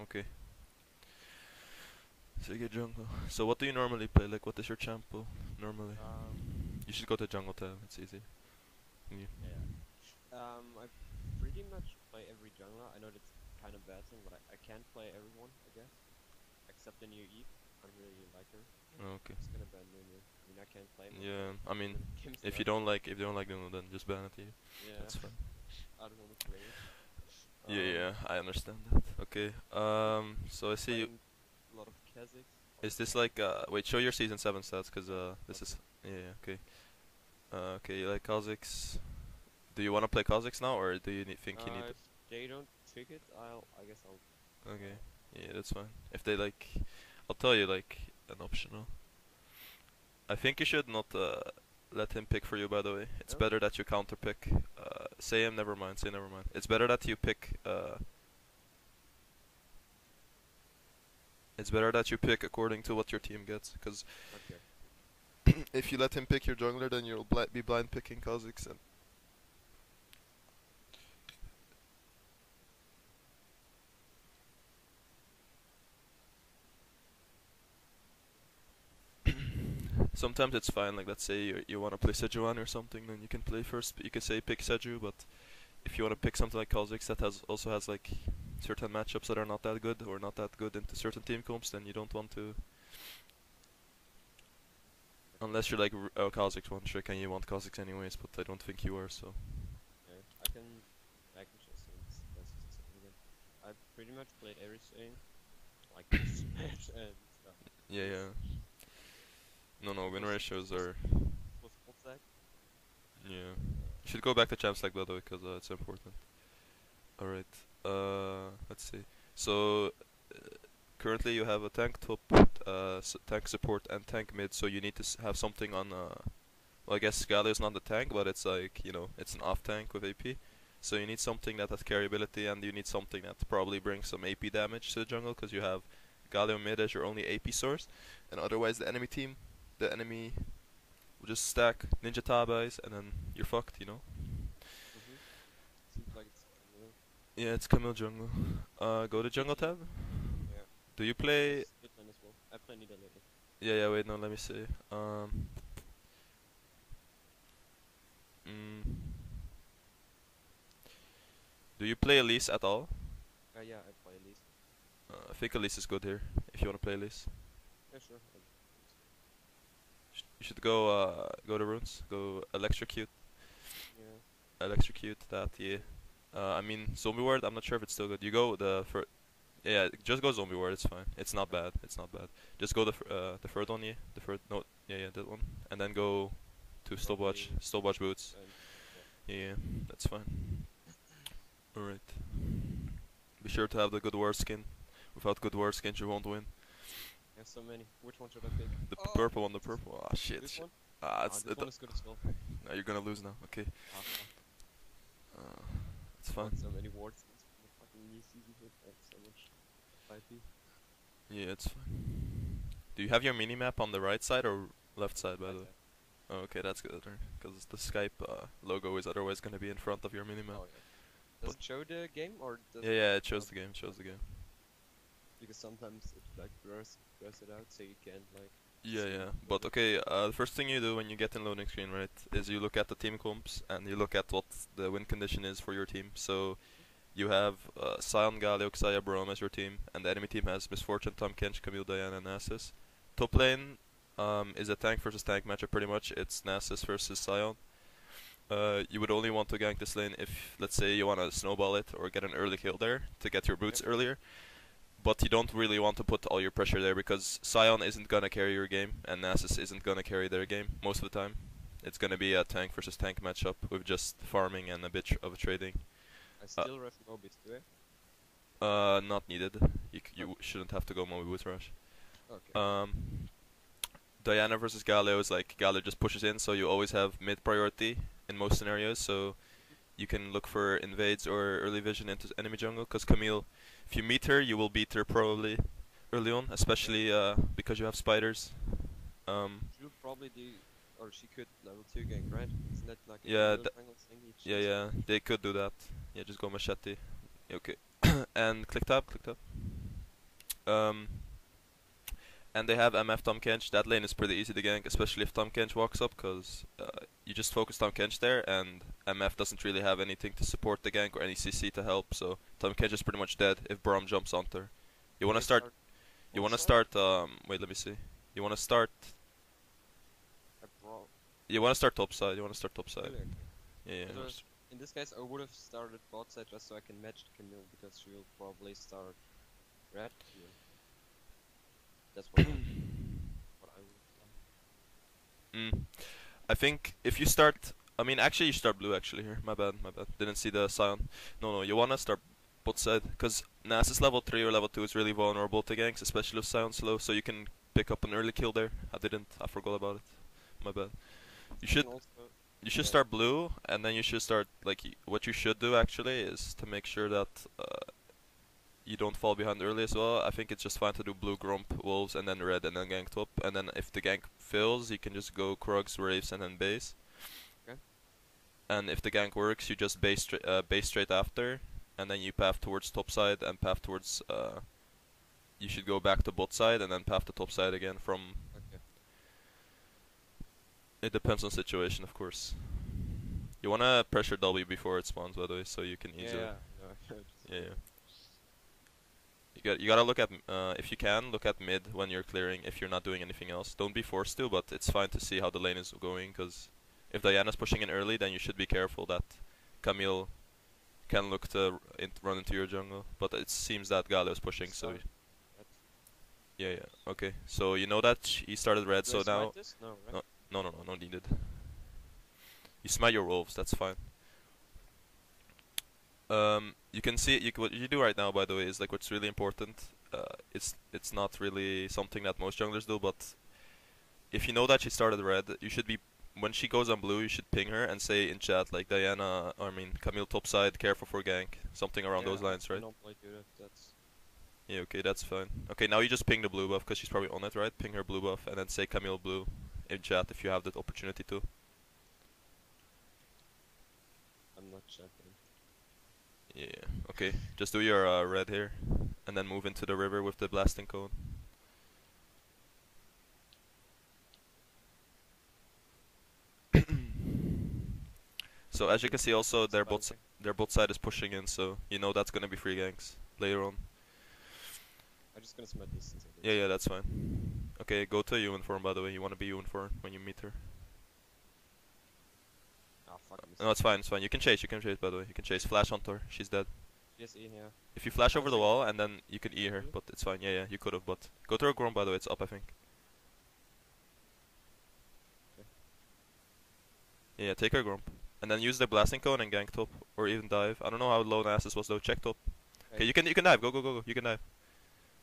Okay. So you get jungle. So what do you normally play? Like, what is your champ pool normally? You should go to jungle tab. It's easy. Yeah. yeah. I pretty much play every jungler. I know that's kind of bad thing, but I can't play everyone, I guess. Except the new Eve. I really like her. Oh, okay. It's gonna ban me. I mean, I can't play much, Yeah. but I mean, when the game if you starts, don't like them, then just ban it. Yeah. yeah, That's fine. I don't want to play it. Yeah, Um, yeah, I understand that. Okay. So I been see you. playing a lot of Kha'Zix. Is this like wait, show your season 7 stats, cause this Okay. is yeah, yeah, okay. Okay, you like Kha'Zix. Do you want to play Kha'Zix now, or do you think you need? If they don't pick it, I guess I'll. Okay, yeah, that's fine. If they like, I'll tell you like an optional. I think you should not let him pick for you. By the way, it's No? better that you counter pick. Say him. Never mind. Say never mind. It's better that you pick. It's better that you pick according to what your team gets, because Okay. if you let him pick your jungler, then you'll be blind picking Kha'Zix, and sometimes it's fine. Like let's say you want to play Sejuani or something, then you can play first. You can say pick Seju, but if you want to pick something like Kha'Zix that has like certain matchups that are not that good or not that good into certain team comps, then you don't want to. Unless you're like Kha'Zix one trick and you want Kha'Zix anyways, but I don't think you are. So Yeah, I can just say again. I've pretty much played everything, like Smash and stuff. yeah, This yeah. No, no, win was ratios was are what's that? yeah. You should go back to champs like by the way, because it's important. All right. Let's see. So currently you have a tank top, tank support, and tank mid. So you need to have something on. Well, I guess Galio's not the tank, but it's like it's an off tank with AP. So you need something that has carryability, and you need something that probably brings some AP damage to the jungle, because you have Galio mid as your only AP source, and otherwise the enemy will just stack Ninja Tabais, and then you're fucked. Mhm. Seems like it's Camille. Yeah, it's Camille jungle. Go to jungle tab. Yeah. Do you He play? has Midland as well. I play Nida lately. Yeah, yeah. Wait, no. Let me see. Mm, do you play Elise at all? Yeah, I play Elise. I think Elise is good here. If you wanna play Elise, Yeah, sure. you should go to runes. Go Yeah. electrocute that. Yeah. I mean zombie ward. I'm not sure if it's still good. You go the first. Yeah, just go zombie ward. It's fine. It's not bad. It's not bad. Just go the third one. Yeah, the third. No. Yeah, yeah, that one. And then go to Probably stopwatch boots. and yeah. Yeah, that's fine. Alright. Be sure to have the good war skin. Without good war skins, you won't win. There's so many. Which one should I pick? The Oh, purple one, the purple. Ah, shit, this shit. one? Ah, Ah, this one is good as well. now you're gonna lose now. Okay. Ah, fuck. Uh, it's I fine. want so many wards in the fucking new season hit and so much 5p. Yeah, it's fine. Do you have your minimap on the right side or left side, by Right the way? side. Oh, okay, that's good. Because the Skype logo is otherwise gonna be in front of your minimap. Oh yeah. Does But it show the game or does yeah, it? yeah, it shows Oh, the game. Shows the okay. game. Because sometimes it like blurs it out so you can't like Yeah, see yeah. what But it. okay, the first thing you do when you get in loading screen, right, is you look at the team comps and you look at what the win condition is for your team. So you have Sion, Galio, Xayah, Braum as your team, and the enemy team has Misfortune, Tom Kench, Camille, Diana, and Nasus. Top lane is a tank versus tank matchup pretty much. It's Nasus versus Sion. You would only want to gank this lane if, let's say, you want to snowball it or get an early kill there to get your boots Yep. earlier. But you don't really want to put all your pressure there because Sion isn't gonna carry your game and Nasus isn't gonna carry their game most of the time. It's gonna be a tank versus tank matchup with just farming and a bit of trading. I Uh, still ref Mobis, do I? Not needed. You shouldn't have to go Moby Boots Rush. Okay. Diana versus Galio is like Galio just pushes in, so you always have mid priority in most scenarios. So you can look for invades or early vision into enemy jungle. Because Camille, if you meet her, you will beat her probably early on, Yeah. especially because you have spiders. She'll probably do, or she could level 2 gank, right? Isn't that like a Yeah, Camille jungle thing you yeah, choose? yeah, they could do that. Yeah, just go machete. Yeah, okay. And click tab, click tab. Um, and they have MF Tom Kench. That lane is pretty easy to gank, especially if Tom Kench walks up, because you just focus Tom Kench there, and MF doesn't really have anything to support the gank or any CC to help, so Tom Kench is pretty much dead if Brom jumps onto her. You wanna start. You wanna start. Wait, let me see. You wanna start. You wanna start top side. You wanna start top side. Really? Yeah. Because in this case, I would have started bot side just so I can match Camille because she will probably start red here. That's what, what I would have done. I think if you start. I mean, actually, you start blue actually here. My bad, my bad. Didn't see the Scion. No, you wanna start bot side because Nasus level 3 or level 2 is really vulnerable to ganks, especially with Scion slow, so you can pick up an early kill there. I forgot about it. My bad. You should start blue, and then you should start, like, what you should do actually is to make sure that you don't fall behind early as well. I think it's just fine to do blue, Grump, Wolves, and then red, and then gank top. And then if the gank fails, you can just go Krugs, Wraiths, and then base. Okay. And if the gank works, you just base straight after, and then you path towards top side, and path towards, you should go back to bot side, and then path to top side again from... Okay. It depends on situation, of course. You wanna pressure W before it spawns, by the way, so you can easily... Yeah. You gotta look at, if you can, look at mid when you're clearing, if you're not doing anything else. Don't be forced to, but it's fine to see how the lane is going, because if Diana's pushing in early, then you should be careful that Camille can look to run into your jungle. But it seems that Gala is pushing, so... Yeah, okay. So you know that he started red, so now... No needed. You smite your wolves, that's fine. You can see what you do right now, by the way, is like what's really important. It's not really something that most junglers do, but if you know that she started red, you should be, when she goes on blue, you should ping her and say in chat like Camille topside, careful for gank, something around those lines, right? Yeah, okay, that's fine. Okay, now you just ping the blue buff because she's probably on it, right? Ping her blue buff and then say Camille blue in chat if you have that opportunity to. I'm not chatting. Yeah, okay. Just do your red here, and then move into the river with the blasting cone. So as you can see, also their bot side is pushing in, so you know that's gonna be free ganks later on. I'm just gonna smite distance. Yeah, that's fine. Okay, go to uniform, by the way. You wanna be uniform when you meet her. Oh, fuck. No, it's fine, it's fine. You can chase, by the way. You can chase. Flash onto her. She's dead. Yes, E, yeah. If you flash over the wall, and then you can E her, but it's fine. Yeah, you could've, but... Go to her Grom, by the way. It's up, I think. Okay. Yeah, take her Grom. And then use the blasting cone and gank top. Or even dive. I don't know how low Nasus was, though. Check top. Okay, you can dive. Go. You can dive.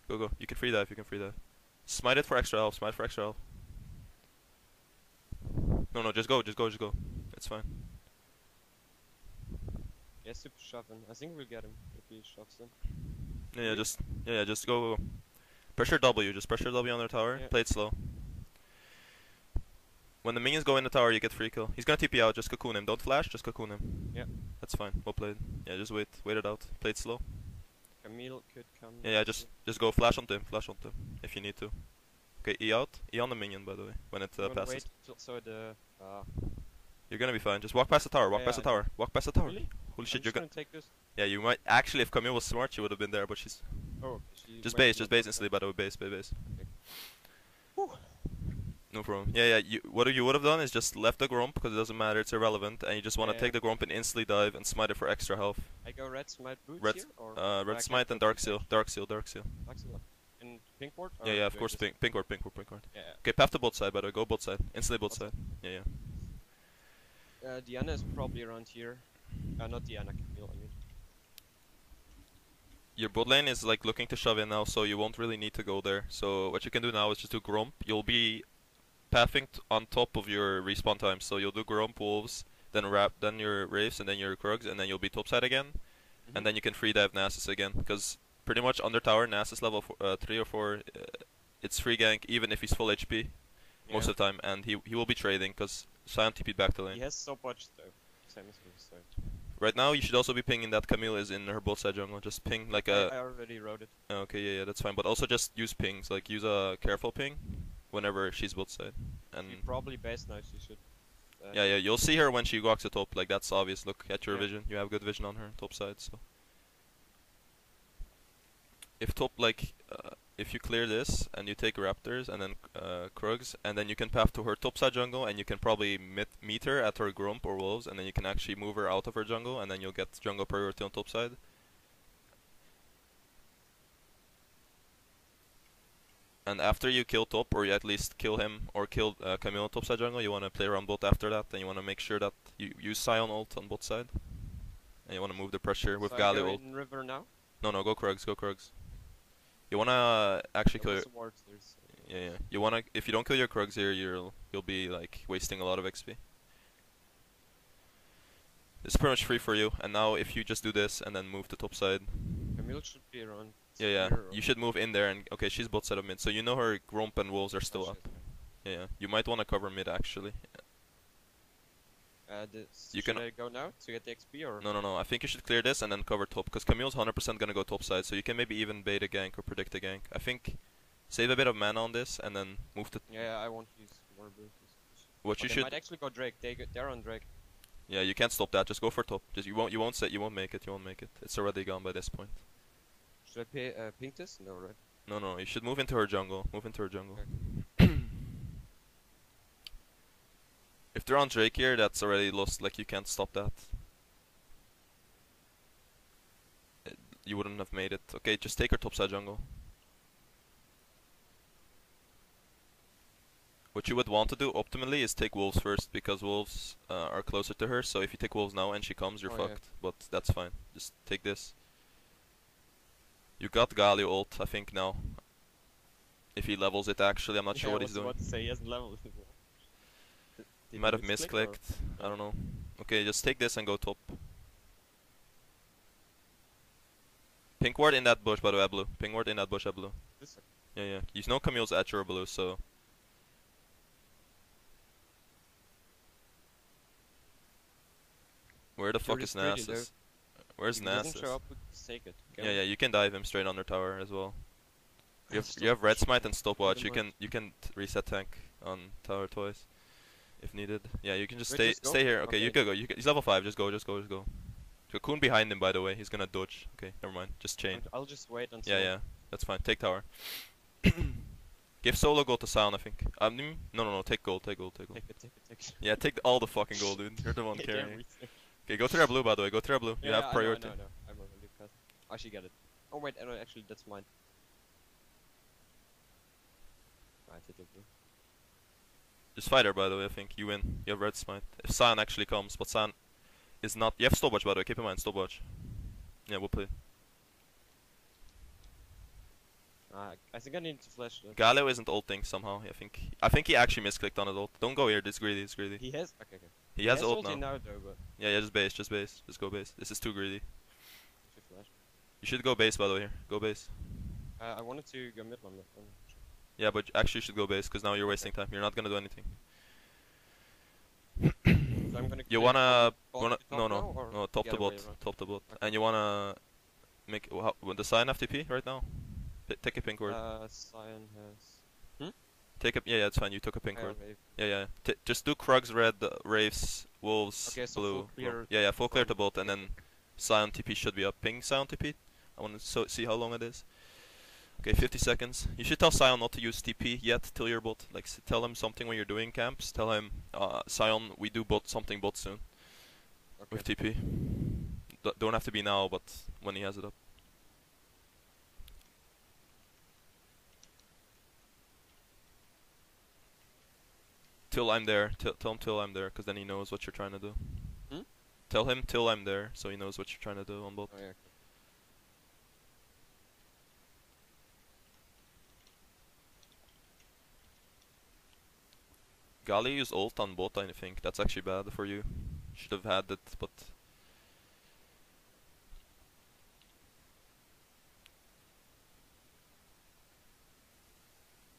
Go. You can free dive. Smite it for extra health. No, just go. It's fine. Yes, to shove in. I think we'll get him if he shoves in. Yeah, just go. Pressure W. Just pressure W on their tower. Yeah. Play it slow. When the minions go in the tower, you get free kill. He's gonna TP out. Just cocoon him. Don't flash. Just cocoon him. Yeah. That's fine. Well played. Yeah, just wait it out. Play it slow. Camille could come. Yeah, just go flash onto him. If you need to. Okay, E out. E on the minion, by the way, when it passes. Wait so the You're gonna be fine. Just walk past the tower. Walk past the tower. Really? Holy shit, I'm you're gonna take this. Yeah, you might actually. If Camille was smart, she would have been there, but she's. Oh, Just base instantly. By the way, base. Okay. No problem. Yeah. What you would have done is just left the Grump because it doesn't matter. It's irrelevant, and you just want to take the Grump and instantly dive and smite it for extra health. I go red smite boots here, or red smite and dark seal. Dark seal. In pink ward? Yeah, of course. Pink ward. Yeah. Okay, path to both side. By the way, go both side. Instantly both side. Yeah. Diana is probably around here. Not Diana, Camille, I mean. Your bot lane is like looking to shove in now, so you won't really need to go there. So what you can do now is just do Grump. You'll be pathing on top of your respawn time. So you'll do Grump, Wolves, then your Wraiths, and then your Krugs, and then you'll be topside again. And then you can free dive Nasus again, because pretty much under tower, Nasus level 3 or 4, it's free gank even if he's full HP most of the time, and he will be trading because Sion TP'd back to lane. He has so much though. Same as me, so. Right now, you should also be pinging that Camille is in her bot side jungle. Just ping like a. I already wrote it. Okay, yeah, that's fine. But also just use pings. Like use a careful ping whenever she's bot side. And She probably base now. She should. yeah, you'll see her when she walks the top. Like that's obvious. Look at your Yeah. vision. You have good vision on her top side. So if top like if you clear this and you take Raptors and then Krugs and then you can path to her top side jungle and you can probably meet her at her Grump or Wolves and then you can actually move her out of her jungle and then you'll get jungle priority on top side. And after you kill top, or you at least kill him, or kill Camille on top side jungle, you want to play around bot after that, and you want to make sure that you use Sion ult on bot side. And you want to move the pressure with so Gali I go ult. in river now. No, go Krugs, go Krugs. You want to actually kill your... Yeah. You want to... If you don't kill your Krugs here, you'll be like wasting a lot of XP. It's pretty much free for you, and now if you just do this and then move to top side... Camille should be around. Yeah. You should move in there and... Okay, she's bot side of mid, so you know her Grump and Wolves are still up. Yeah. You might want to cover mid actually. Should I go now to get the XP or? No. I think you should clear this and then cover top, because Camille's 100% gonna go top side, so you can maybe even bait a gank or predict a gank. I think save a bit of mana on this and then move to... Yeah, I won't use more boosts. What you They should... might actually go Drake. They're on Drake. Yeah, you can't stop that. Just go for top. Just you won't make it. It's already gone by this point. Should I pink this? No, right? No. You should move into her jungle. Okay. If they're on Drake here, that's already lost. Like you can't stop that. You wouldn't have made it. Okay, just take her topside jungle. What you would want to do optimally is take wolves first, because wolves are closer to her. So if you take wolves now and she comes, you're fucked. Yeah. But that's fine. Just take this. You got Galio ult, I think now. If he levels it, actually, I'm not sure what he's doing. I was about to say he hasn't leveled it. He might have misclicked. I don't know. Okay, just take this and go top. Pink ward in that bush, by the way, blue. Pink ward in that bush, blue. Yeah. You know Camille's at your blue, so. Where the fuck is Nasus? Where's Nasus? Show up, just take it. Yeah, you can dive him straight under tower as well. You have red smite and stopwatch. You can reset tank on tower twice if needed. Yeah, you can just stay here. Okay, you can go. He's level 5. Just go. Cocoon behind him, by the way. He's gonna dodge. Okay, never mind. Just chain. I'll just wait until. Yeah. That's fine. Take tower. Give solo gold to Sound, I think. No. Take gold. Take it. Yeah, take all the fucking gold, dude. You're the one carrying. Okay, go to their blue, by the way. Go to their blue. You have priority. No. I'm already fast. I should get it. Oh wait, no, actually that's mine. I take it blue. Just fight her, by the way. I think you win. You have red smite. If San actually comes, but San is not. You have stopwatch, by the way. Keep in mind, stopwatch. Yeah, we'll play. I think I need to flash that. Galio isn't ulting somehow. I think he actually misclicked on his ult. Don't go here. This greedy. He has. Okay. He has ult now. now Though, but yeah, just base. Just go base. This is too greedy. flash. You should go base, by the way. Here. Go base. I wanted to go mid one. Yeah, but actually you should go base, because now you're wasting time. You're not gonna do anything. So I'm gonna You wanna top the the bot, Okay. and you wanna make the sign FTP right now. Take a pink word. Cyan has. Take a it's fine. You took a pink word. Wave. Yeah. Just do Krugs red, Wraiths, Wolves, Okay, so blue. full clear. Yeah, full clear to bot, and then Sion TP should be up. Ping Sion TP. I wanna see how long it is. Okay, 50 seconds. You should tell Sion not to use TP yet till your bot. Like, tell him something when you're doing camps. Tell him, Sion, we do something bot soon. Okay. With TP. Don't have to be now, but when he has it up. Till I'm there. Tell him till I'm there, because then he knows what you're trying to do. Tell him till I'm there, so he knows what you're trying to do on bot. Oh, yeah. Gali used ult on bot, I think. That's actually bad for you. Should have had it, but...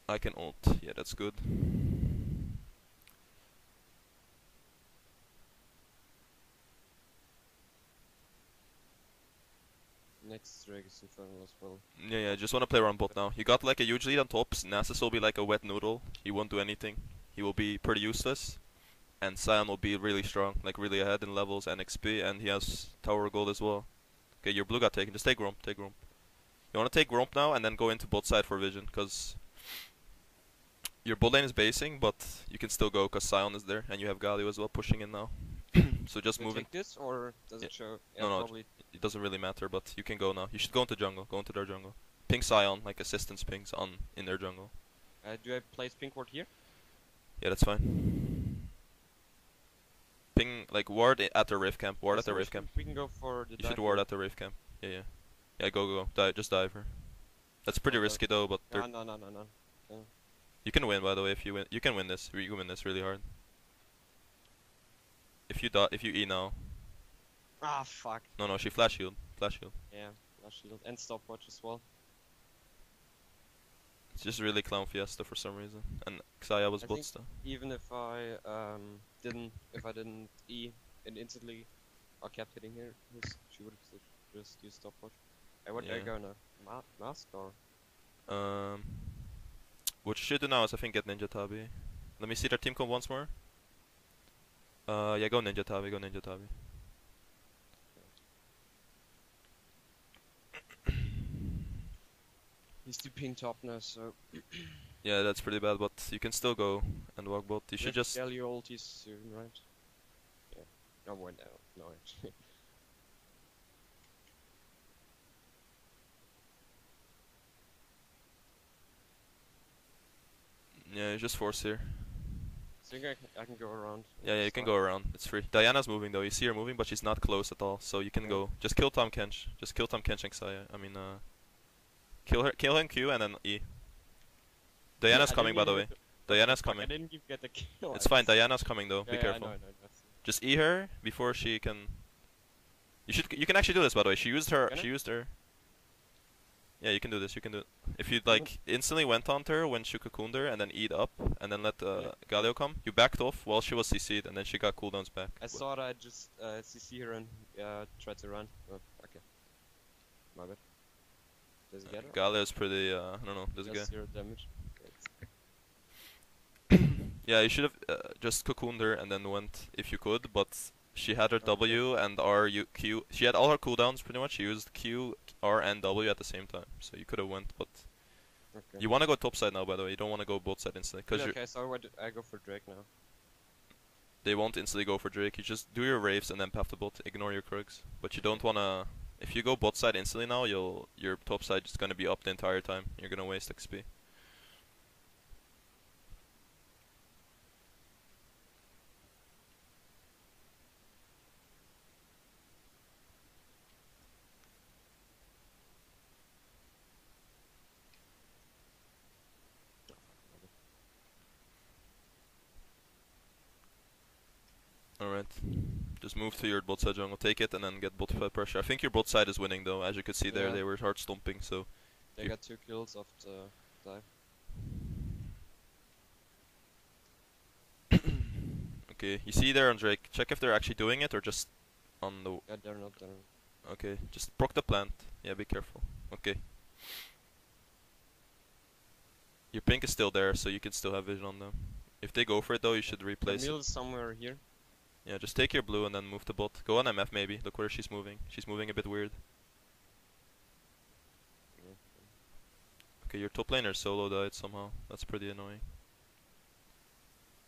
I can ult. Yeah, that's good. next Drake is Infernal as well. Yeah, I just want to play around bot now. You got like a huge lead on top. Nasus will be like a wet noodle. He won't do anything. He will be pretty useless. And Sion will be really strong, like really ahead in levels and XP, and he has tower gold as well. Okay, your blue got taken. Just take Gromp, take Gromp. You want to take Gromp now and then go into bot side for vision, because your bot lane is basing, but you can still go because Sion is there, and you have Galio as well pushing in now. So just Do we move in. take this or does Yeah. it show? No, no, probably. It doesn't really matter, but you can go now. You should go into jungle. Go into their jungle. Ping Sion, like assistance pings on in their jungle. Do I place pink ward here? Yeah, that's fine. Ping like ward at the Rift camp. Ward at the Rift camp. We can go for the. You should ward at the Rift camp. Yeah. Yeah, go. Just dive her. That's pretty risky though, but No. you can win, by the way. If you win, you can win this. You can win this really hard. If you E now. Ah, fuck. No, she flash shield. Flash shield. Yeah, flash shield and stopwatch as well. It's just really clown fiesta for some reason. And Xayah was I bot think stuff. even if I didn't E and instantly I kept hitting her, she would have just used stopwatch. What do I Yeah. go now? Mask or? What you should do now is I think get Ninja Tabi. Let me see their team comp once more. Yeah, go Ninja Tabi. He's too ping top now, so. Yeah, that's pretty bad, but you can still go and walk bot. You should just. Galio ulti soon, right? Yeah. No, wait, no, actually. Yeah, you just force here. I think I can go around. Yeah, you can go around. It's free. Diana's moving though. You see her moving, but she's not close at all. So you can go. Just kill Tom Kench. Just kill Tom Kench and Xayah. I mean, kill him Q and then E. Diana's coming, by the way. Diana's coming. I didn't get the kill. It's fine. Diana's coming though. Be careful. I know. Just E her before she can. You can actually do this, by the way. She used her. Yeah, you can do this. You can do it. If you like instantly went onto her when she cocooned her and then E'd up and then let Galio come, you backed off while she was CC'd and then she got cooldowns back. I thought I'd just CC her and try to run. Oh, okay. My bad. Does it get her? Galio's pretty. I don't know. Does it get? 0 damage. Yeah, you should have just cocooned her and then went if you could, but she had her W and R, Q. She had all her cooldowns pretty much. She used Q, R, and W at the same time, so you could have went. But you want to go top side now, by the way. You don't want to go bot side instantly, cause okay, so I go for Drake now. they won't instantly go for Drake. You just do your raves and then path the bot. Ignore your Krugs. But you don't wanna. If you go bot side instantly now, your top side is gonna be up the entire time. You're gonna waste XP. Alright. Just move to your bot side jungle, take it, and then get bot side pressure. I think your bot side is winning though, as you could see there, Yeah. they were hard stomping, so... They got 2 kills off the dive. Okay, you see there on Drake, check if they're actually doing it or just on the... Yeah, they're not there. Okay, just proc the plant. Yeah, be careful. Okay. Your pink is still there, so you can still have vision on them. If they go for it though, you should replace it. Camille is somewhere here. Yeah, just take your blue and then move to bot. Go on MF maybe. Look where she's moving. She's moving a bit weird. Okay, your top laner solo died somehow. That's pretty annoying.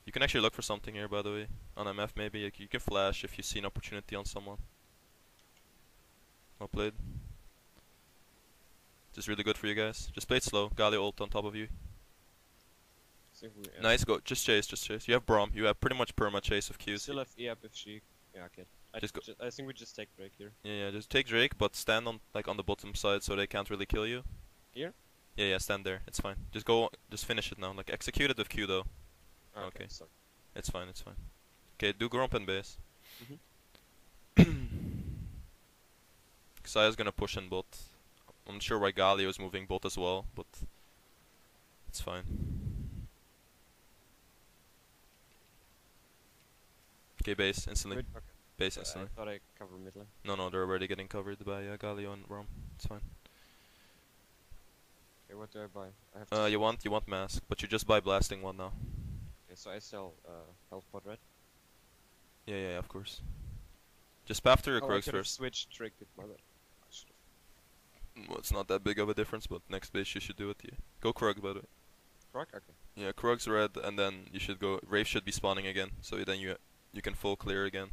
You can actually look for something here, by the way. On MF maybe. Like, you can flash if you see an opportunity on someone. Well played. Just really good for you guys. Just play it slow. Galio ult on top of you. Nice, go. Just chase. You have Braum. You have pretty much perma chase of Qs. Still have E up if she. Yeah, okay. I think we just take Drake here. Yeah, just take Drake, but stand on on the bottom side so they can't really kill you. Here? Yeah, stand there. It's fine. Just finish it now. Like execute it with Q though. Okay. Sorry. It's fine. Okay, do Gromp and base. Xayah's gonna push in bot. I'm not sure why Galio is moving bot as well, but it's fine. Okay, base instantly. Okay. Base I instantly. thought I covered mid lane. No, they're already getting covered by Galio and Rome. It's fine. Okay, what do I buy? I have to. You want mask, but you just buy blasting one now. Okay, so I sell health pod, right? Yeah, of course. Just path through your Oh, I Krugs could have first. switched trinket, my bad. I should've. Well, it's not that big of a difference, but next base you should do it. Yeah. Go Krug, by the way. Croc? Okay. Yeah, Krug's red, and then you should go. Wraith should be spawning again, so then you can full clear again.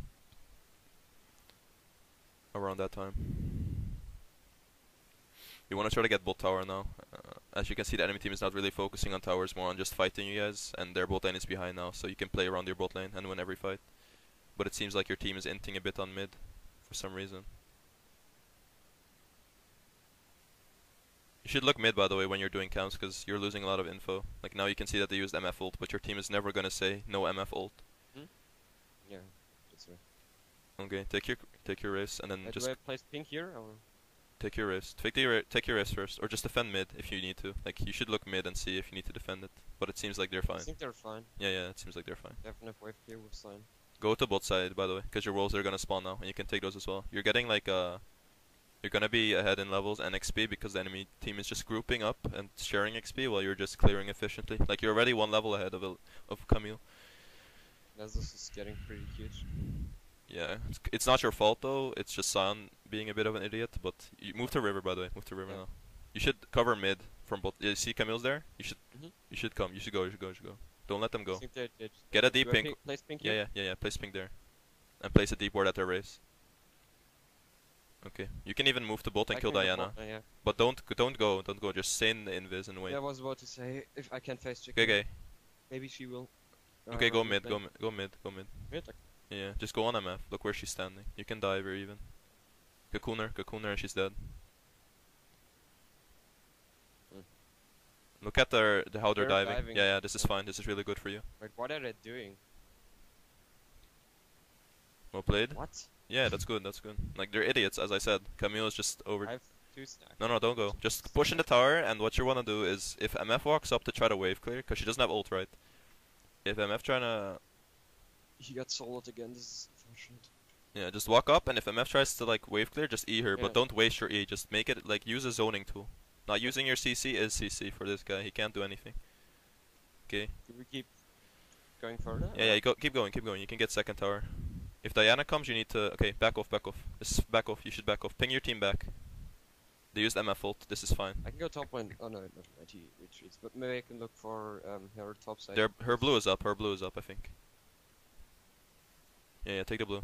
Around that time. You want to try to get bot tower now. As you can see, the enemy team is not really focusing on towers, more on just fighting you guys, and their bot lane is behind now, so you can play around your bot lane and win every fight. But it seems like your team is inting a bit on mid, for some reason. You should look mid, by the way, when you're doing counts, because you're losing a lot of info. Like now you can see that they used MF ult, but your team is never gonna say no MF ult. Hmm? Yeah, that's right. Okay, take your race, and then just do I place pink here or? take your race. Take your race first, or just defend mid if you need to. Like you should look mid and see if you need to defend it. But it seems like they're I fine. think they're fine. Yeah, it seems like they're fine. They have enough wave clear with sign. Go to bot side, by the way, because your wolves are gonna spawn now, and you can take those as well. You're getting like you're gonna be ahead in levels and XP because the enemy team is just grouping up and sharing XP while you're just clearing efficiently. Like you're already one level ahead of Camille. This is getting pretty huge. Yeah, it's not your fault though. It's just Sion being a bit of an idiot. But you move to river, by the way. Move to river Yeah. now. You should cover mid from both. You see Camille's there. You should Mhm. you should come. You should go. Don't let them I go. think they Get a deep do I pink. place pink here? Yeah. Place ping there, and place a deep ward at their race. Okay. You can even move to bot and I kill can go Diana. bot, yeah. But don't go. Just stay in the invis and wait. Yeah, I was about to say if I can face chick. Okay. Maybe she will. Okay, go run mid. lane. Go mid. Mid? Okay. Yeah, just go on MF. Look where she's standing. You can dive her even. Cocoon her, and she's dead. Hmm. Look at how they're They're diving. diving. Yeah, this is fine. This is really good for you. Wait, what are they doing? Well played. What? Yeah, that's good. Like they're idiots, as I said. Camille is just over. I have 2 stacks. No, don't go. Just push in the tower, and what you wanna do is if MF walks up to try to wave clear, cause she doesn't have ult, right? If MF trying to He got soloed again. This is unfortunate. yeah, just walk up, and if MF tries to like wave clear, just E her, Yeah. but don't waste your E. Just make it like use a zoning tool. Not using your CC is CC for this guy. He can't do anything. Okay. Do we keep going further? Yeah. Keep going. You can get second tower. If Diana comes, you need to. Okay, back off. Just back off. You should back off. Ping your team back. They used MF ult. This is fine. I can go top lane. Oh no, not right. He retreats. But maybe I can look for her top side. Her blue is up. I think. Yeah, take the blue.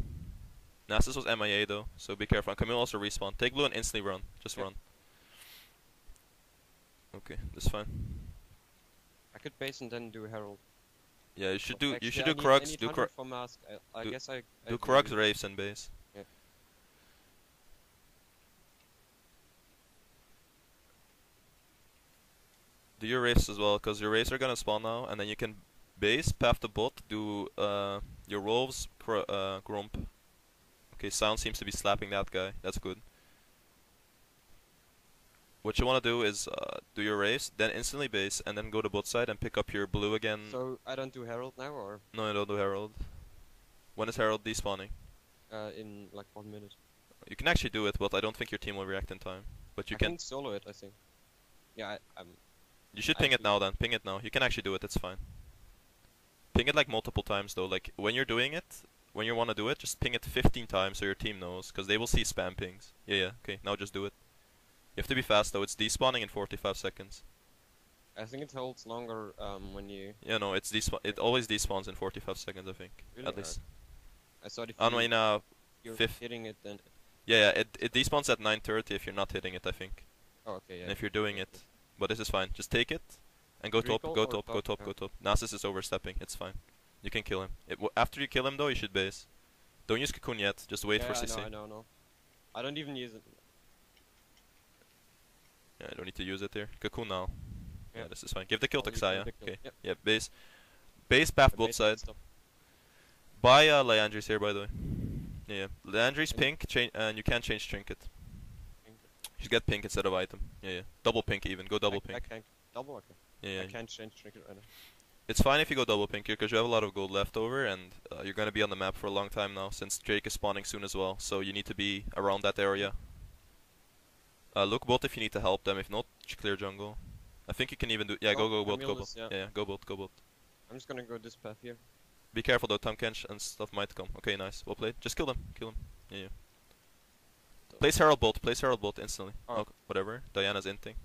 Nasus was MIA though, so be careful. And Camille also respawn. Take blue and instantly run. Just Yeah. run. Okay, that's fine. I could base and then do herald. Yeah, you should But do actually, I Krugs. need Do 100 for mask. I do- guess I do Krugs, Wraiths, and base. Yeah. Do your Wraiths as well, because your Wraiths are gonna spawn now, and then you can base, path the bot, do your Wolves, Grump. Okay, Sound seems to be slapping that guy. That's good. What you want to do is do your race, then instantly base, and then go to bot side and pick up your blue again. So I don't do herald now, or No, I don't do Herald. When is Herald despawning? in like 1 minute. You can actually do it, but I don't think your team will react in time. But you I can. can solo it. I think. Yeah, I'm. You should ping it actually- now then. Ping it now. You can actually do it. It's fine. Ping it like multiple times though. Like when you're doing it, when you want to do it, just ping it 15 times so your team knows, because they will see spam pings. Yeah. Okay, now just do it. You have to be fast though. It's despawning in 45 seconds. I think it holds longer when you. Yeah, no, it always despawns in 45 seconds, I think. Really? At least. I thought if I mean, you're fifth- hitting it, then. yeah, it despawns at 9:30 if you're not hitting it, I think. Oh, okay, yeah. And if you're doing it, but this is fine. Just take it and go top, Recall go or top, go top? top, Yeah. go top. Nasus is overstepping. It's fine. You can kill him. After you kill him though, you should base. Don't use Cocoon yet. Just wait for Yeah, CC. I know. I don't even use it. Yeah, I don't need to use it here. Cocoon now. Yeah, Yeah. this is fine. Give the kill to I'll use the Xayah. kill. Okay. Yep. Yeah, base. Base path I both base side. and stop. Buy Leandri's here, by the way. Yeah. Leandri's And- pink, and you can't change trinket. You should get pink instead of item. Yeah. Double pink even. Go double I pink. can't double. Okay. Yeah. I can't change trinket right now. It's fine if you go double pink here because you have a lot of gold left over and you're gonna be on the map for a long time now since Drake is spawning soon as well. So you need to be around that area. Look bot if you need to help them. If not, clear jungle. I think you can even do. Yeah, Oh, go bot, go Camille bot. is- yeah. Yeah, go bot, go bot. I'm just gonna go this path here. Be careful though, Tom Kench and stuff might come. Okay, nice. Well played. Just kill them. Kill them. Yeah. Place Herald bot. Place Herald bot instantly. Oh. Oh, whatever. Diana's inting.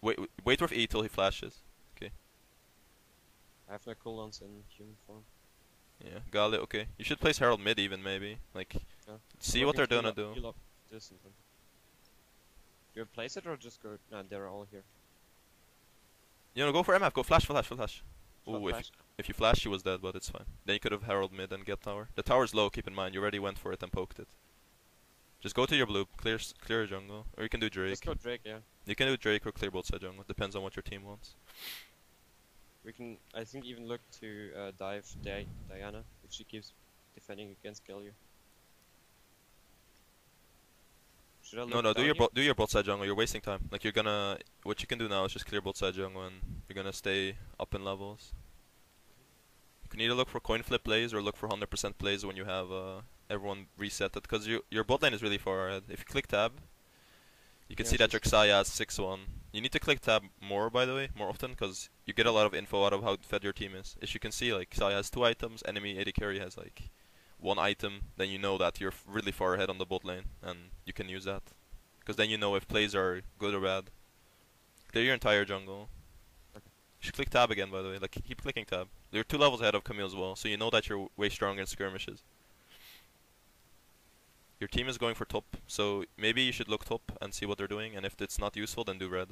Wait with E till he flashes. I have no cooldowns in human form. Yeah, Galio. Okay. You should place Herald mid even maybe. Like, Yeah. see Or what I they're can gonna do. heal up this and then. Do you place it or just go? No, they're all here. You know, go for MF. Go flash, flash, flash. Shot Ooh, flash. if you flash, she was dead, but it's fine. Then you could have Herald mid and get tower. The tower's low. Keep in mind. You already went for it and poked it. Just go to your blue. Clear your jungle, or you can do Drake. Let's go Drake, yeah. You can do Drake or clear both side jungle. Depends on what your team wants. We can, I think, even look to dive Diana if she keeps defending against Galio. Should I look No, do down here? your bot side jungle. You're wasting time. Like you're gonna. What you can do now is just clear both side jungle, and you're gonna stay up in levels. You can either look for coin flip plays or look for 100% plays when you have everyone reset it, because your bot lane is really far ahead. If you click tab, you can Yeah, see that your she's- Xayah has 6-1. You need to click tab more, by the way, more often, because you get a lot of info out of how fed your team is. As you can see, like Xayah has 2 items, enemy AD carry has like 1 item, then you know that you're really far ahead on the bot lane, and you can use that. Because then you know if plays are good or bad. Clear your entire jungle. Okay. You should click tab again, by the way. Like, keep clicking tab. You're 2 levels ahead of Camille as well, so you know that you're way stronger in skirmishes. Your team is going for top, so maybe you should look top and see what they're doing, and if it's not useful, then do red.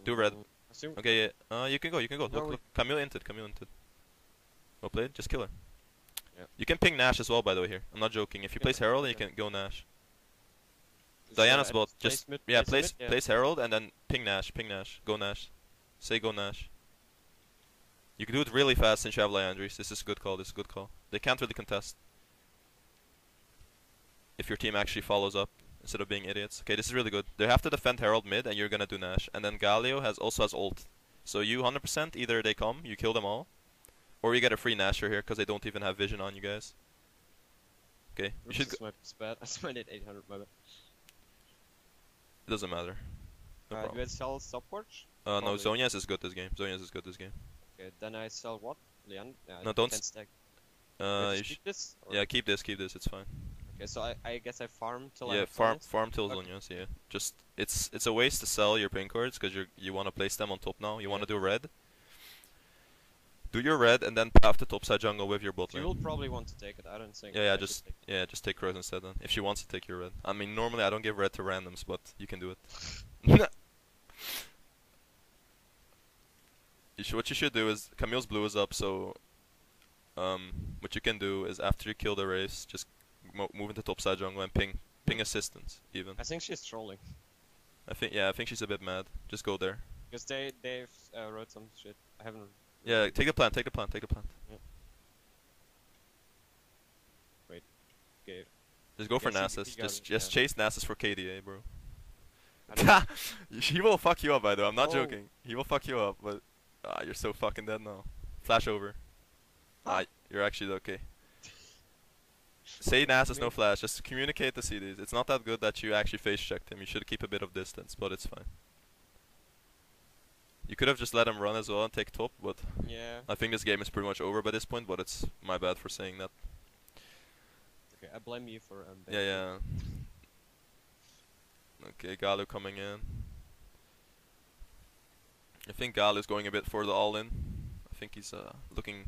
Do red. Assume Okay, yeah. You can go. No, Look, we- look. Camille inted. Well played. Just kill her. Yeah. You can ping Nash as well, by the way. Here, I'm not joking. If you Yeah, place Herald, you okay. can go Nash. Should Diana's I bot. place Just mid- yeah, place mid? Yeah. place Herald and then ping Nash. Go Nash. Say go Nash. You can do it really fast since you have Liandry's. This is a good call. They can't really contest. If your team actually follows up instead of being idiots. Okay, this is really good. They have to defend Herald mid, and you're gonna do Nash. And then Galio also has ult. So you 100%, either they come, you kill them all, or you get a free Nasher here because they don't even have vision on you guys. Okay, you Oops, should. this might be bad. I spent it 800, my bad. It doesn't matter. No Do problem. I sell stopwatch? No, probably. Zonia's is good this game. Okay, then I sell what? Leon? Yeah, No, don't 10 s- stack. Uh, Wait, you just keep this? Or- yeah, keep this. It's fine. Okay, so I guess I farm till I Yeah, have farm Zonias? till Okay. Zonia's. Yeah, just it's a waste to sell your pin cards because you want to place them on top now. You want to do red. Do your red and then path the topside jungle with your bot She lane. will probably want to take it. I don't think. Yeah, I should just take it. just take red instead then. If she wants to take your red. I mean, normally I don't give red to randoms, but you can do it. What you should do is Camille's blue is up, so what you can do is after you kill the race, just move into topside jungle and ping assistance even. I think she's trolling I think she's a bit mad. Just go there. because they've wrote some shit. I haven't. Yeah, take the plant. Okay. Just go for Yeah, Nasus. he got Just it, just yeah. chase Nasus for KDA, bro. I don't- He will fuck you up, by the way. I'm not Oh. joking. He will fuck you up, but you're so fucking dead now. Flash over. You're actually okay. Say Nasus, no flash. Just communicate the CDs. It's not that good that you actually face checked him. You should keep a bit of distance, but it's fine. You could have just let him run as well and take top, but Yeah. I think this game is pretty much over by this point, but it's my bad for saying that. Okay, I blame you for Yeah. Okay, Galu coming in. I think Galu's going a bit for the all-in. I think he's looking.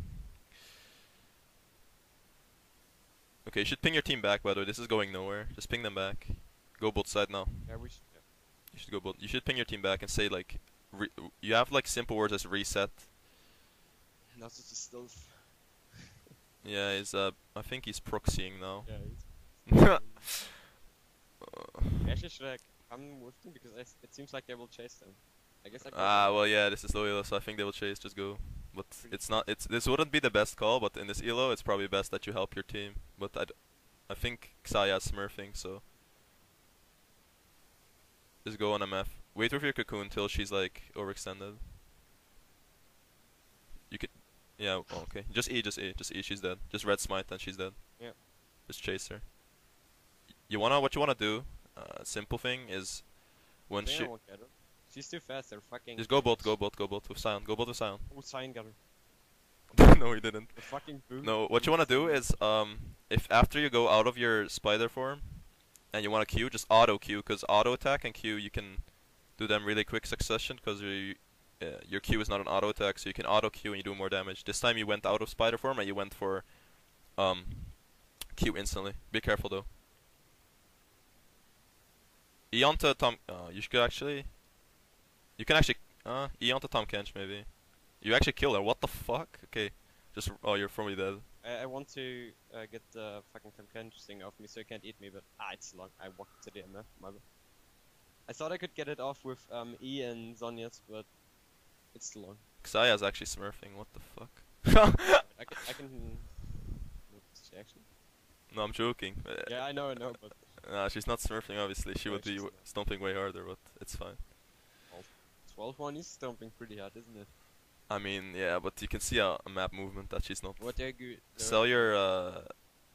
Okay, you should ping your team back, by the way. This is going nowhere. Just ping them back. Go both side now. Yeah, we should. Yeah. You should go both. You should ping your team back and say like, you have like simple words as reset. That's just stealth. Yeah, he's I think he's proxying now. Yeah. Actually, should I come with them because it seems like they will chase them. I guess I. Could Well, yeah, this is low elo, so I think they will chase. Just go. But it's not. This wouldn't be the best call, but in this elo, it's probably best that you help your team. But I think Xayah's smurfing, so just go on MF. Wait with your cocoon till she's like overextended. Yeah, oh, okay. Just E, just E, just E. She's dead. Just red smite and she's dead. Yeah. Just chase her. What you wanna do? Simple thing is when Maybe I she won't get her. She's too fast. They're fucking. just go bot, go bot, go bot with Sion. Go bot with Sion. Oh, Sign got her. No, he didn't. The fucking boom. No, what you wanna do is if after you go out of your spider form and you wanna Q, just auto Q, cause auto attack and Q you can do them really quick succession, cause your Q is not an auto attack, so you can auto Q and you do more damage. This time you went out of spider form and you went for um Q instantly. Be careful though. E onto Tom. You should actually. You can actually. E onto Tom Kench maybe. You actually kill her. What the fuck? Okay. Just. Oh, you're probably dead. I want to get the fucking Femkench thing off me so it can't eat me, but it's long. I walked to the MF. My bad. I thought I could get it off with E and Zhonya's, but it's too long. Xayah's actually smurfing. What the fuck? I can. Is she actually? No, I'm joking. Yeah, I know, but. Nah, she's not smurfing. Obviously, she No, would be she's not. stomping way harder, but it's fine. 12-1 is stomping pretty hard, isn't it? I mean, yeah, but you can see a map movement that she's not. What they're good. Sell your.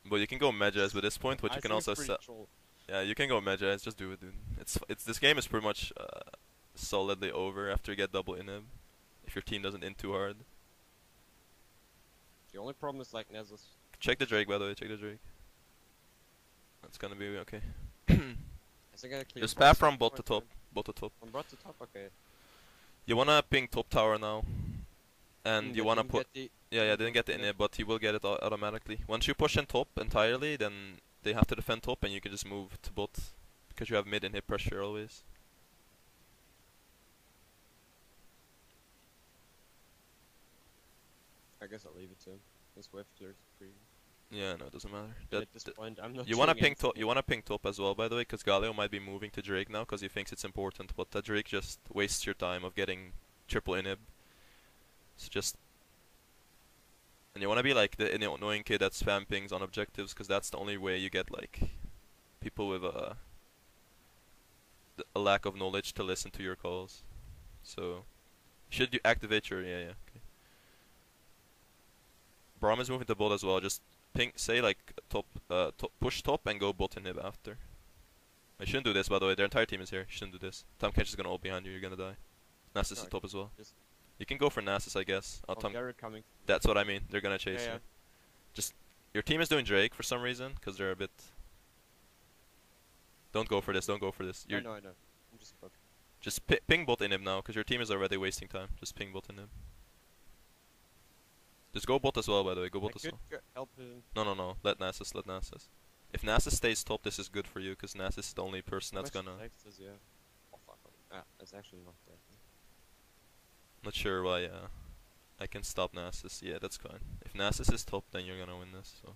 But you can go Medjez with this point, but I you can think also it's sell. pretty troll. Yeah, you can go Medjez. Just do it, dude. It's this game is pretty much solidly over after you get double inhib. If your team doesn't in too hard. The only problem is like Nessus. Check the Drake, by the way. Check the Drake. That's gonna be okay. I think I clear. Just path from bot to top. Bot to top. From bot to top, okay. You wanna ping top tower now, and you But wanna didn't put. get Yeah, didn't get the inhib, but he will get it automatically. Once you push in top entirely, then they have to defend top, and you can just move to bot because you have mid inhib pressure always. I guess I'll leave it to him. This wave clears pretty. Yeah, no, it doesn't matter. At this point, I'm not. You wanna doing ping top. anything. You wanna ping top as well, by the way, because Galio might be moving to Drake now because he thinks it's important. But that Drake just wastes your time of getting triple inhib. So just. And you wanna be like the annoying kid that spam pings on objectives, because that's the only way you get like people with a lack of knowledge to listen to your calls. So should you activate your yeah. Okay. Braum is moving to bot as well. Just ping, say like push top and go bot inhib after. I shouldn't do this, by the way. Their entire team is here. You shouldn't do this. Tom Kench is gonna ult behind you. You're gonna die. Nasus is top as well. Just You can go for Nasus, I guess. Garrett coming. That's what I mean. They're gonna chase Yeah, you. Just your team is doing Drake for some reason, because they're a bit. Don't go for this. Don't go for this. I You're know. I'm just fucking. just ping bot inhib now, because your team is already wasting time. Just ping bot inhib. Just go bot as well, by the way. Go I bot as could well. help him. No. Let Nasus. Let Nasus. If Nasus stays top, this is good for you, because Nasus is the only person that's How much gonna. text does he have? Oh fuck. It's actually not that. Not sure why. I can stop Nasus. Yeah, that's fine. If Nasus is top, then you're gonna win this. So.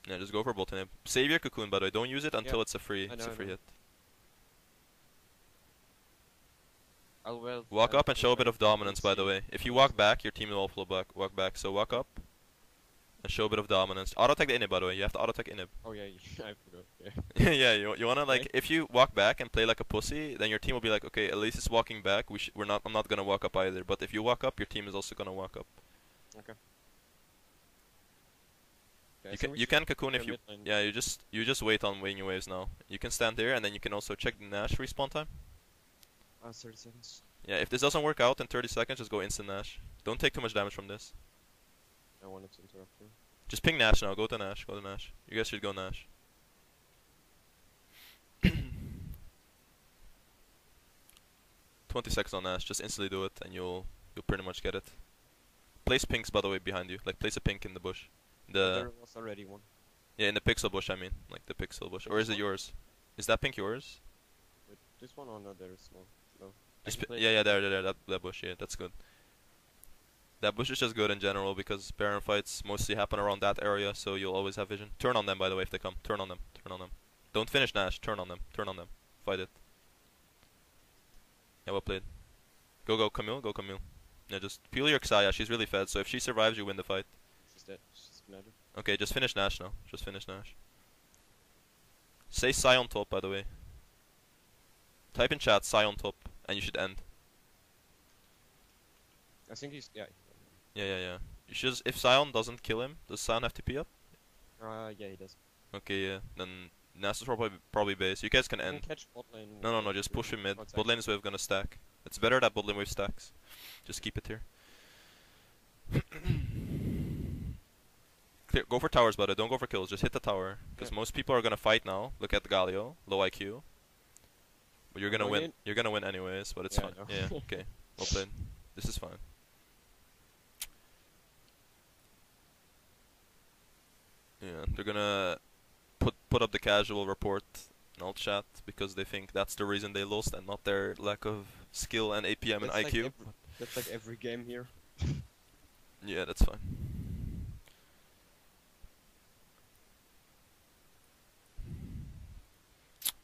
Yeah, just go for bot inhib. Save your cocoon, by the way. Don't use it until it's a free. I It's a know. free hit. I'll Walk up and show a bit of dominance, by the way. If you walk back, your team will all flow back. Walk back. So walk up and show a bit of dominance. Auto attack the inhib, by the way. You have to auto attack inhib. Oh yeah, I forgot. Yeah. Yeah, you wanna like Okay. if you walk back and play like a pussy, then your team will be like, okay, Elise is walking back. I'm not gonna walk up either. But if you walk up, your team is also gonna walk up. Okay, You can cocoon if clear you. mid lane. Yeah, you just wait on wing your waves now. You can stand there and then you can also check the Nash respawn time. 30 seconds. Yeah, if this doesn't work out in 30 seconds, just go instant Nash. Don't take too much damage from this. I wanted to interrupt you. Just ping Nash now. Go to Nash. Go to Nash. You guys should go Nash. 20 seconds on Nash. Just instantly do it, and you'll pretty much get it. Place pinks, by the way, behind you. Like place a pink in the bush. There was already one. Yeah, in the pixel bush. I mean, like the pixel bush. Or is it yours? Is that pink yours? Wait, this one or no? There is one. No. Just yeah, there. That bush. Yeah, that's good. That bush is just good in general because Baron fights mostly happen around that area, so you'll always have vision. Turn on them, by the way, if they come. Turn on them. Turn on them. Don't finish Nash. Turn on them. Turn on them. Fight it. Yeah, well played. Go Camille. Go Camille. Yeah, just peel your Xayah. She's really fed, so if she survives, you win the fight. She's dead. She's mad. Okay, just finish Nash now. Just finish Nash. Say Psy on top, by the way. Type in chat Psy on top, and you should end. I think he's yeah. Yeah. You should just, if Sion doesn't kill him, does Sion have TP up? Yeah, he does. Okay, yeah. Then Nasus probably base. You guys can You end. can catch bot lane. No. Just push him mid. Outside. Bot lane is wave gonna stack. It's better that bot lane wave stacks. Just keep it here. Clear. Go for towers, but don't go for kills. Just hit the tower, because most people are gonna fight now. Look at the Galio, low IQ. But you're gonna Going win. in. You're gonna win anyways. But it's Yeah, I fine. know. Yeah. Okay. Well played. This is fine. Yeah. They're gonna put up the casual report in alt chat because they think that's the reason they lost and not their lack of skill and APM and That's IQ. That's like every game here. Yeah, that's fine.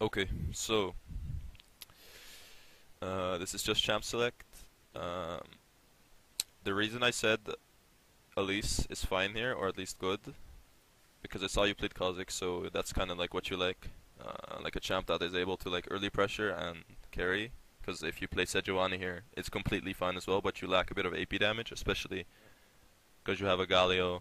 Okay, so this is just champ select. Um, the reason I said Elise is fine here, or at least good, because I saw you played Kha'Zix, so that's kind of like what you like a champ that is able to like early pressure and carry. Because if you play Sejuani here, it's completely fine as well, but you lack a bit of AP damage, especially because you have a Galio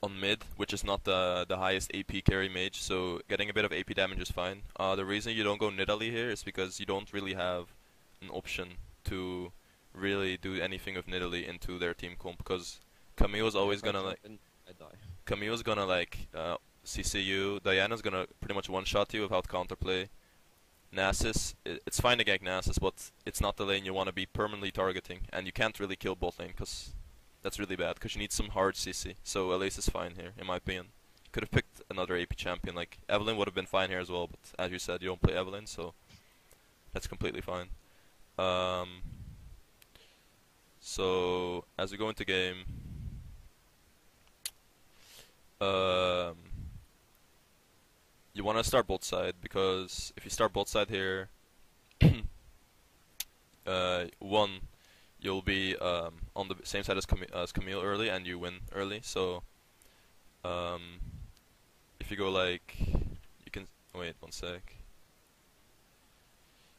on mid, which is not the highest AP carry mage, so getting a bit of AP damage is fine. The reason you don't go Nidalee here is because you don't really have an option to really do anything with Nidalee into their team comp, because Camille's always If I gonna jump like in, I die. Camille's gonna like CC you. Diana's gonna pretty much one-shot you without counterplay. Nasus, it's fine to gank Nasus, but it's not the lane you want to be permanently targeting, and you can't really kill bot lane because that's really bad, because you need some hard CC. So Elise is fine here, in my opinion. Could have picked another AP champion, like Evelyn would have been fine here as well, but as you said, you don't play Evelyn, so that's completely fine. So as we go into game, you want to start bot side, because if you start bot side here, one, you'll be on the same side as Camille early, and you win early. So if you go like, you can wait one sec.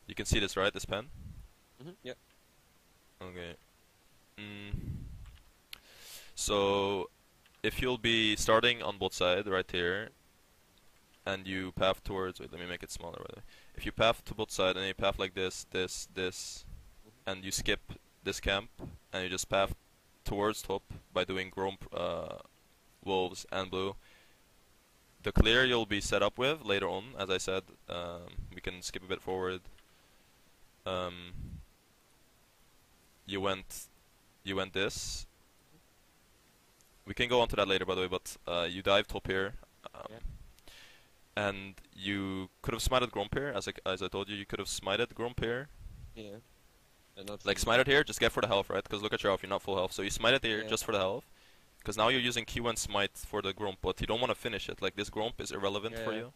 You can see this, right? This pen. Yeah. Okay. So if you'll be starting on bot side right here, and you path towards, wait, let me make it smaller by the way. If you path to bot side and you path like this, and you skip this camp, and you just path towards top by doing Gromp, Wolves, and Blue, the clear you'll be set up with later on, as I said, we can skip a bit forward. You went this. We can go on to that later, by the way, but you dive top here. Yeah. And you could have smited Gromp here, as I told you, you could have smited Gromp here. Yeah. And not Like for smite it here, just get for the health, right? Because look at your health, you're not full health. So you smite it here Yeah. just for the health. Because now you're using Q and smite for the Gromp, but you don't want to finish it. Like this Gromp is irrelevant for Yeah. you.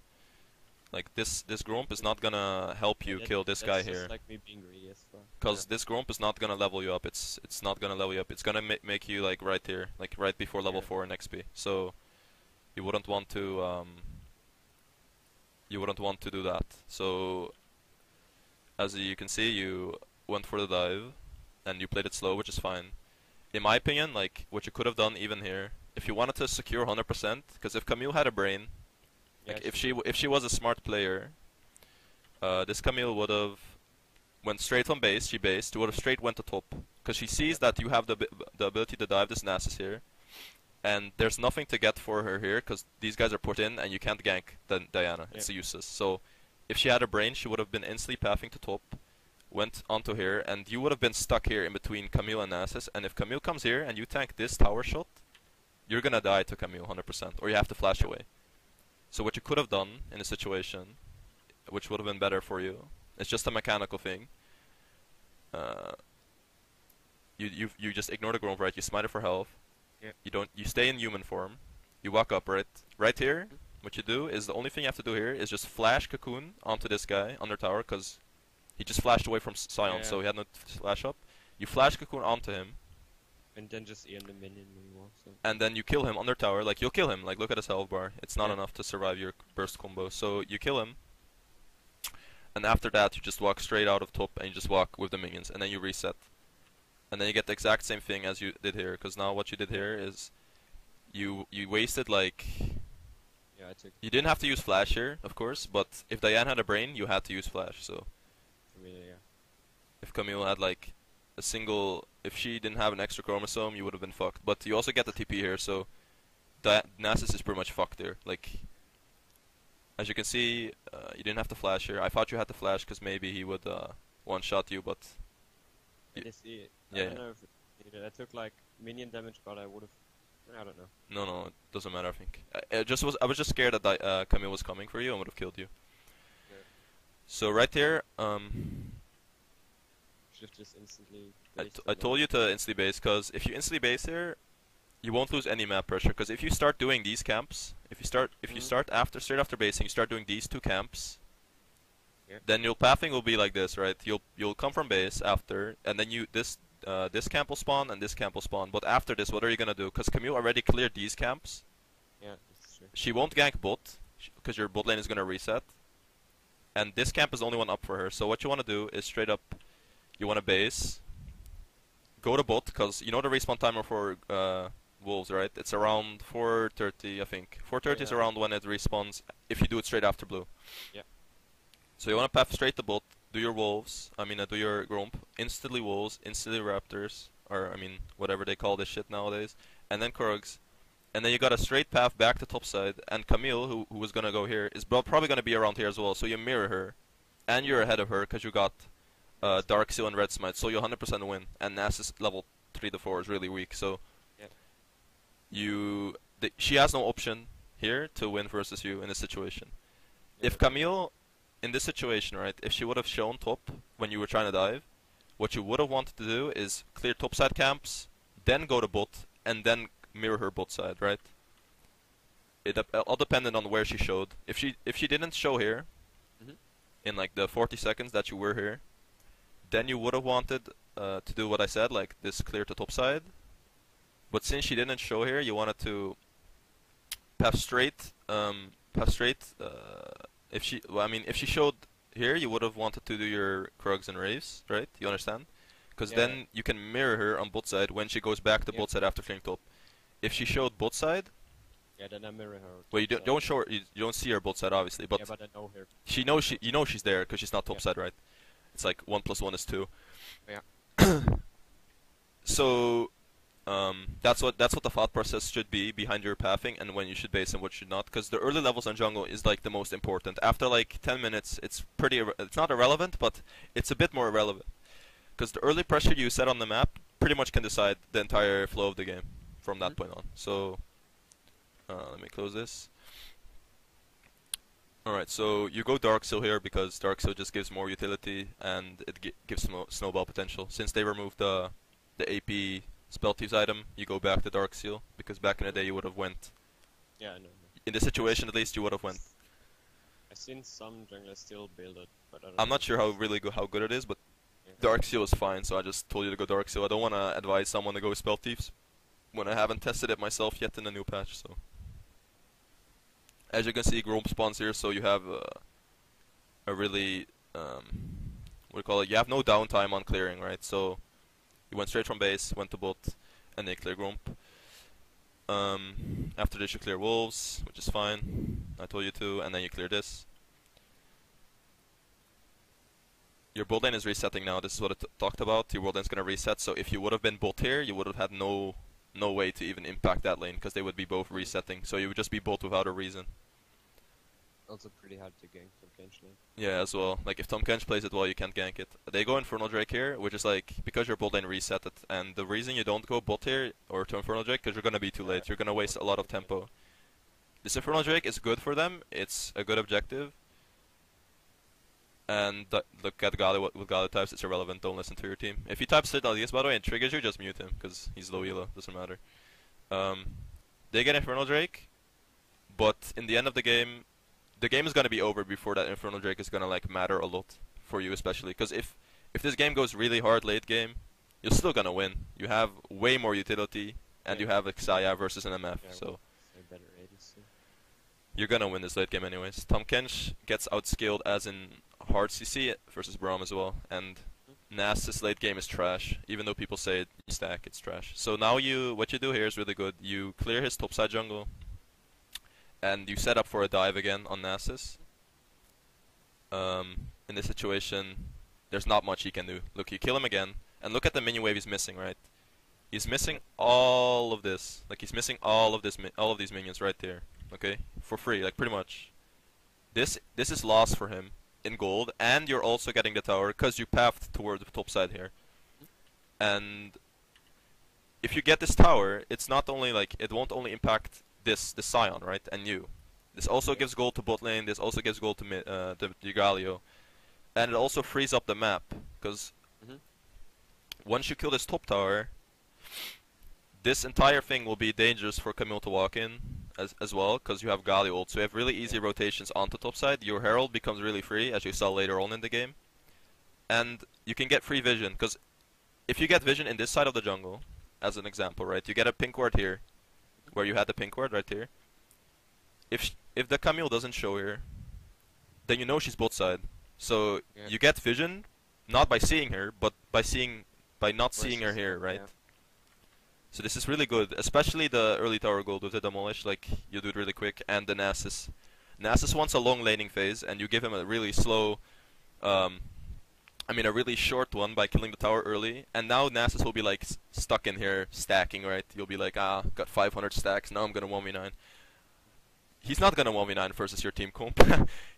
Like this Gromp is not gonna help you Yeah, kill this that's guy just here. like me being greedy as well. Because this Gromp is not gonna level you up. It's not gonna level you up. It's gonna make you like right here, like right before level Yeah. 4 in XP. So you wouldn't want to do that. So as you can see, you went for the dive and you played it slow, which is fine. In my opinion, like what you could have done even here, if you wanted to secure 100%, because if Camille had a brain, like Yeah, if she was a smart player, this Camille would have went straight on base. She based. Would have straight went to top, because she sees that you have the ability to dive this Nasus here, and there's nothing to get for her here, because these guys are put in and you can't gank Diana. It's useless. So if she had a brain, she would have been instantly pathing to top, went onto here, and you would have been stuck here in between Camille and Nasus. And if Camille comes here and you tank this tower shot, you're gonna die to Camille 100%, or you have to flash away. So what you could have done in a situation, which would have been better for you, it's just a mechanical thing. You just ignore the Gromp, right? You smite it for health. Yeah. You stay in human form. You walk up, right? Right here, what you do is the only thing you have to do here is just flash Cocoon onto this guy under tower, because he just flashed away from Sion, so he had no flash up. You flash Cocoon onto him, and then just end the minion when you want. So. and then you kill him under tower. Like you'll kill him. Like look at his health bar. It's not Yeah. enough to survive your burst combo. So you kill him, and after that you just walk straight out of top and you just walk with the minions, and then you reset. And then you get the exact same thing as you did here, because now what you did here is you wasted like Yeah, I took you didn't have to use flash here, of course, but if Diane had a brain, you had to use flash. So Camille, yeah. if Camille had like a single, if she didn't have an extra chromosome, you would have been fucked. But you also get the TP here, so Nasus is pretty much fucked there. Like, as you can see, you didn't have to flash here. I thought you had to flash because maybe he would one-shot you, but I did see it. I yeah, don't yeah. know if it needed. I took like minion damage, but I would have. I don't know. No, it doesn't matter. I think I was just scared that Camille was coming for you and would have killed you. Yeah. So right here, Should just instantly. I told you to instantly base, because if you instantly base here, you won't lose any map pressure. Because if you start doing these camps, if you start after straight after basing, you start doing these two camps, Yeah. then your pathing will be like this, right? You'll come from base after, and then this camp will spawn and this camp will spawn. But after this, what are you gonna do? Because Camille already cleared these camps. Yeah, that's true. She won't gank bot, because your bot lane is gonna reset. And this camp is the only one up for her. So what you wanna do is straight up, you wanna base, go to bot, because you know the respawn timer for wolves, right? It's around 4:30, I think. 4:30 is Yeah. around when it respawns if you do it straight after blue. Yeah. So you want to path straight to bot, do your wolves, do your gromp, instantly wolves, instantly raptors, or whatever they call this shit nowadays, and then Krugs. And then you got a straight path back to top side, and Camille, who was gonna go here, is probably gonna be around here as well, so you mirror her. And you're ahead of her, because you got Dark Seal and Red Smite, so you 100% win. And Nasus level 3 to 4 is really weak, so Yeah. she has no option here to win versus you in this situation. Yeah, If Camille, in this situation, right, if she would have shown top when you were trying to dive, what you would have wanted to do is clear topside camps, then go to bot, and then mirror her bot side, right? It all depended on where she showed. If she didn't show here, Mhm. in like the 40 seconds that you were here, then you would have wanted to do what I said, like this clear to top side. But since she didn't show here, you wanted to path straight. Path straight. If she showed here, you would have wanted to do your Krugs and Raves, right? You understand? Because Yeah. then you can mirror her on bot side when she goes back to Yeah. bot side after clearing top. If she showed bot side, Yeah, then I mirror her. well, you top don't side. show her, you don't see her bot side obviously, but Yeah, but I know her. she knows she's there because she's not top Yeah. side, right? It's like 1 plus 1 is 2. Yeah. So that's what the thought process should be behind your pathing, and when you should base and what should not. Because the early levels on jungle is like the most important. After like 10 minutes, it's it's not irrelevant, but it's a bit more irrelevant. Because the early pressure you set on the map pretty much can decide the entire flow of the game from that Mhm. point on. So let me close this. Alright, so you go Dark Seal here because Dark Seal just gives more utility and it gives snowball potential. Since they removed the AP Spell Thieves item, you go back to Dark Seal, because back in the day you would have went. Yeah, I know. In this situation at least you would have went. I've seen some junglers still build it, but I don't I'm know not if sure how it's- how good it is, but Yeah. Dark Seal is fine, so I just told you to go Dark Seal. I don't want to advise someone to go Spell Thieves when I haven't tested it myself yet in the new patch, so. As you can see, Gromp spawns here, so you have a really, what do you call it? You have no downtime on clearing, right? So you went straight from base, went to bot, and they clear Gromp. After this you clear Wolves, which is fine. I told you to, and then you clear this. Your bot lane is resetting now. This is what I talked about. Your bot lane is gonna reset. So if you would have been bot here, you would have had no way to even impact that lane, because they would be both resetting. So you would just be bot without a reason. Also pretty hard to gank from Kench lane. Yeah, as well. Like if Tom Kench plays it well, you can't gank it. They go Infernal Drake here, which is like because your bot lane reset it, and the reason you don't go bot here or to Infernal Drake, because you're gonna be too late. You're gonna waste a lot of tempo. This Infernal Drake is good for them. It's a good objective. And look at Gali with Gali types. It's irrelevant. Don't listen to your team. If you type Sid Elise, by the way, and triggers you, just mute him because he's low elo. Doesn't matter. They get Infernal Drake, but in the end of the game is gonna be over before that Infernal Drake is gonna like matter a lot for you, especially because if this game goes really hard late game, you're still gonna win. You have way more utility, and you have like Xayah versus an MF, Yeah, so so better ADC. you're gonna win this late game anyways. Tom Kench gets outscaled as in hard CC versus Braum as well, and Nast's late game is trash. Even though people say you stack, it's trash. So now what you do here is really good. You clear his topside jungle, and you set up for a dive again on Nasus. In this situation, there's not much he can do. Look, you kill him again, and look at the minion wave he's missing, right? He's missing all of this. Like, he's missing all of these minions right there. Okay, for free, like pretty much. This is loss for him in gold, and you're also getting the tower because you pathed toward the top side here. And if you get this tower, it's not only like it won't only impact the Scion, right, and you. This also gives gold to bot lane. This also gives gold to Galio, and it also frees up the map because once you kill this top tower, this entire thing will be dangerous for Camille to walk in as well, because you have Galio ult, so you have really easy rotations onto top side. Your Herald becomes really free, as you saw later on in the game. And you can get free vision, because if you get vision in this side of the jungle, as an example, right, you get a pink ward here, where you had the pink ward right here. If the Camille doesn't show here, then you know she's bot side. So you get vision, not by seeing her, but by not seeing her here, right? Yeah. So this is really good, especially the early tower gold with the demolish, like you do it really quick, and the Nasus. Nasus wants a long laning phase, and you give him a really slow, a really short one by killing the tower early, and now Nasus will be like stuck in here stacking, right? You'll be like, got 500 stacks, now I'm gonna 1v9. He's not gonna 1v9 versus your team comp.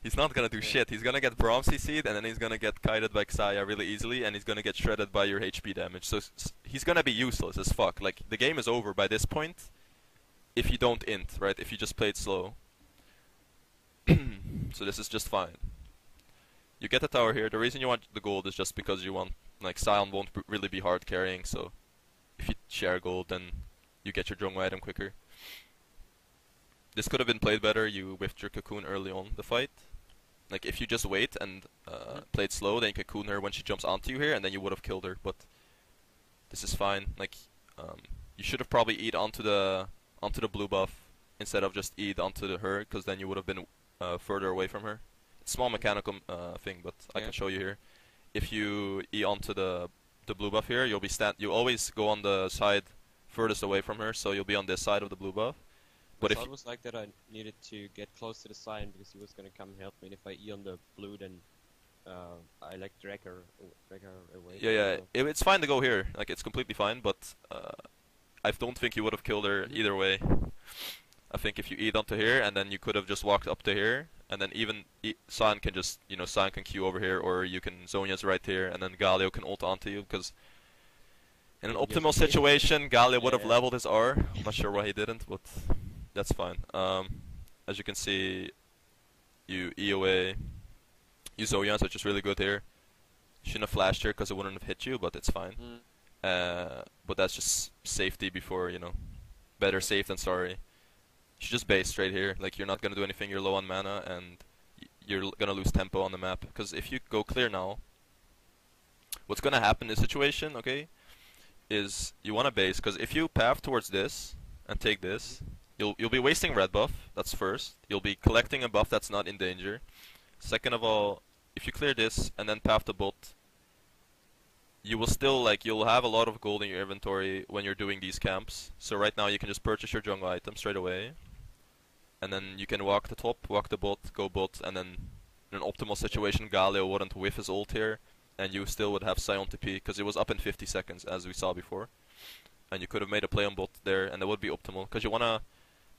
He's not gonna do shit. He's gonna get Braum CC'd, and then he's gonna get kited by Xayah really easily, and he's gonna get shredded by your HP damage. So he's gonna be useless as fuck. Like, the game is over by this point if you don't int, right? If you just play it slow. So this is just fine. You get the tower here. The reason you want the gold is just because you want, like, Sion won't really be hard carrying, so if you share gold, then you get your jungle item quicker. This could have been played better. You whiffed your cocoon early on the fight. Like, if you just wait and played slow, then you cocoon her when she jumps onto you here, and then you would have killed her. But this is fine. Like, you should have probably E'd onto the blue buff instead of just E'd onto her, because then you would have been further away from her. It's a small mechanical thing, but I can show you here. If you E onto the blue buff here, you always go on the side furthest away from her, so you'll be on this side of the blue buff. But if it was like that, I needed to get close to the Scion because he was gonna come and help me. And if I E on the blue, then I like drag her away. Yeah. It's fine to go here. Like, it's completely fine. But I don't think you would have killed her either way. I think if you E'd onto here, and then you could have just walked up to here, and then even Sion can just, Sion can Q over here, or you can Zhonya's right here, and then Galio can ult onto you, because in an optimal situation, Galio would have leveled his R. I'm not sure why he didn't, but that's fine. As you can see, you E away, you Zoyans, which is really good here. Shouldn't have flashed here because it wouldn't have hit you, but it's fine. But that's just safety before, better safe than sorry. You should just base straight here. Like, you're not gonna do anything, you're low on mana, and you're gonna lose tempo on the map. Because if you go clear now, what's gonna happen in this situation, okay, is you wanna base, because if you path towards this and take this, you'll be wasting red buff, that's first. You'll be collecting a buff that's not in danger. Second of all, if you clear this and then path the bot, you will still, you'll have a lot of gold in your inventory when you're doing these camps. So right now you can just purchase your jungle item straight away. And then you can walk the top, walk the bot, go bot, and then in an optimal situation Galio wouldn't whiff his ult here, and you still would have Sion TP, because it was up in 50 seconds, as we saw before. And you could have made a play on bot there, and that would be optimal, because you wanna,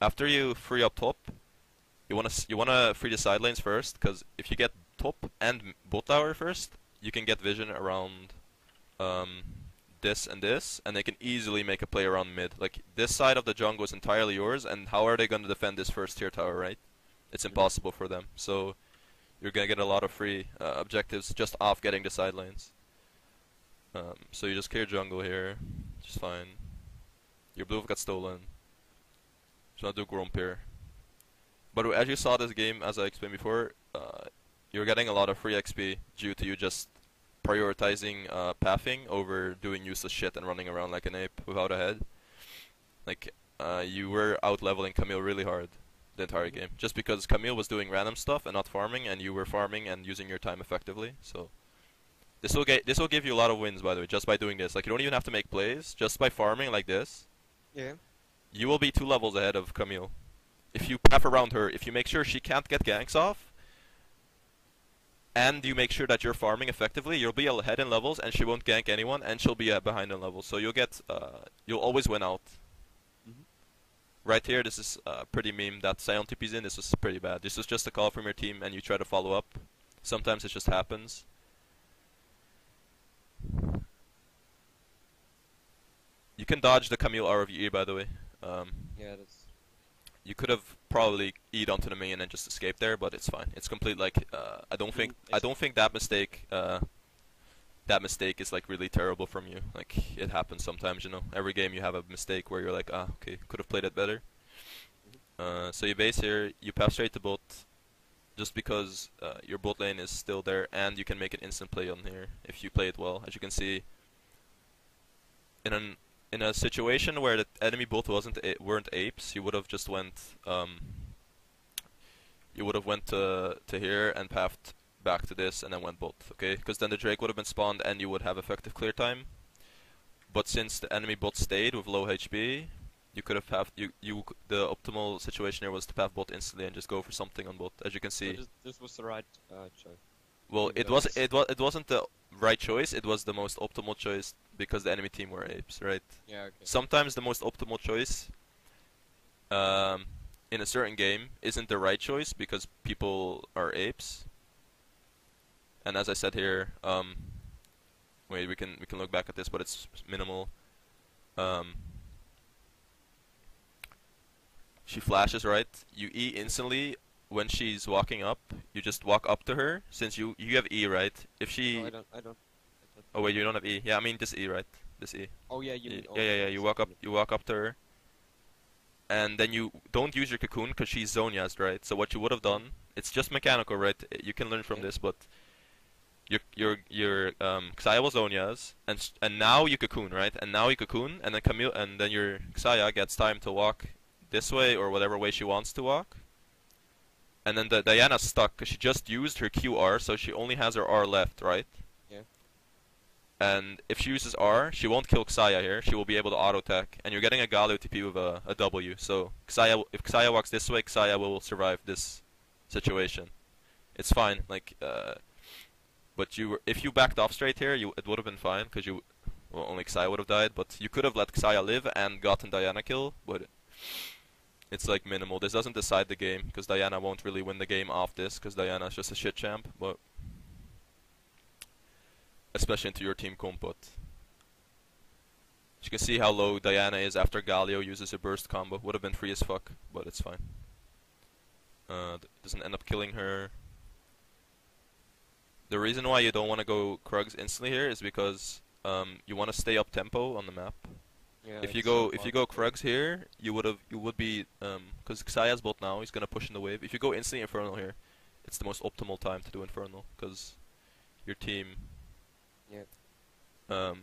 after you free up top, you wanna free the side lanes first, because if you get top and bot tower first, you can get vision around this and this, and they can easily make a play around mid. Like, this side of the jungle is entirely yours, and how are they going to defend this first tier tower, right? It's impossible for them. So you're going to get a lot of free objectives just off getting the side lanes. So you just clear jungle here, which is fine. Your blue got stolen. Just not do Gromp here. But as you saw this game, as I explained before, you're getting a lot of free XP due to you just prioritizing pathing over doing useless shit and running around like an ape without a head. Like, you were out leveling Camille really hard. the entire game, just because Camille was doing random stuff and not farming, and you were farming and using your time effectively. So this will give you a lot of wins, by the way, just by doing this. Like you don't even have to make plays, just by farming like this. Yeah. You will be 2 levels ahead of Camille. If you path around her, if you make sure she can't get ganks off, and you make sure that you're farming effectively, you'll be ahead in levels, and she won't gank anyone, and she'll be behind in levels. So you'll always win out. Mhm. Right here, this is pretty meme that Sion TP's in. This was pretty bad. This was just a call from your team, and you try to follow up. Sometimes it just happens. You can dodge the Camille R of E, by the way. Yeah, that's. You could have probably E'd onto the minion and just escaped there, but it's fine. It's complete like I don't think that mistake is like really terrible from you. Like it happens sometimes, you know. Every game you have a mistake where you're like, ah, okay, could have played it better. So you base here, you pass straight to bot, just because your bot lane is still there, and you can make an instant play on here if you play it well. As you can see, in a situation where the enemy bot weren't apes, you would have just went to here and pathed back to this and then went bot, okay? Because then the Drake would have been spawned and you would have effective clear time. But since the enemy bot stayed with low HP, you could have the optimal situation here was to path bot instantly and just go for something on bot. As you can see. So this was the right choice. Well, Maybe it wasn't the right choice. It was the most optimal choice because the enemy team were apes, right? Yeah. Okay. Sometimes the most optimal choice in a certain game isn't the right choice because people are apes. And as I said here, wait, we can look back at this, but it's minimal. She flashes, right? You E instantly when she's walking up. You just walk up to her since you have E, right? If she No, I don't. Oh wait, you don't have E. Yeah, I mean this E, right? This E. Oh yeah, you mean. Yeah. You walk up to her, and then you don't use your cocoon because she's Zonia's, right? So what you would have done, it's just mechanical, right? You can learn from Yeah. this, but your Xayah was Zonia's, and now you cocoon, right? And now you cocoon, and then Camille, and then your Xayah gets time to walk this way or whatever way she wants to walk. And then Diana's stuck because she just used her QR, so she only has her R left, right? Yeah. And if she uses R, she won't kill Xayah here. She will be able to auto attack, and you're getting a Galio TP with a W. So if Xayah walks this way, Xayah will survive this situation. It's fine. Like, but if you backed off straight here, it would have been fine because only Xayah would have died. But you could have let Xayah live and gotten Diana kill, but it's like minimal. This doesn't decide the game because Diana won't really win the game off this because Diana's just a shit champ. But especially into your team comp, but you can see how low Diana is after Galio uses a burst combo. Would have been free as fuck, but it's fine. Doesn't end up killing her. The reason why you don't want to go Krugs instantly here is because you want to stay up tempo on the map. Yeah. If you go Krugs here, you would be because Xayah's bot now. He's gonna push in the wave. If you go instantly Infernal here, it's the most optimal time to do Infernal because your team. Yeah.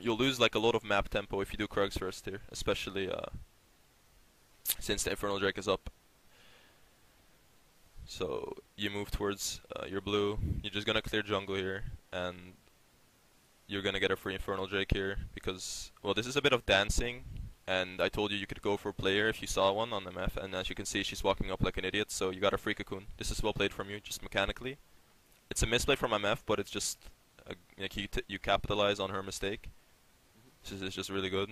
You'll lose like a lot of map tempo if you do Krugs first here, especially since the Infernal Drake is up. So you move towards your blue. You're just gonna clear jungle here, and you're gonna get a free Infernal Drake here because, well, this is a bit of dancing, and I told you could go for a player if you saw one on the map, and as you can see, she's walking up like an idiot, so you got a free cocoon. This is well played from you, just mechanically. It's a misplay from MF, but it's just like you capitalize on her mistake. This is just really good.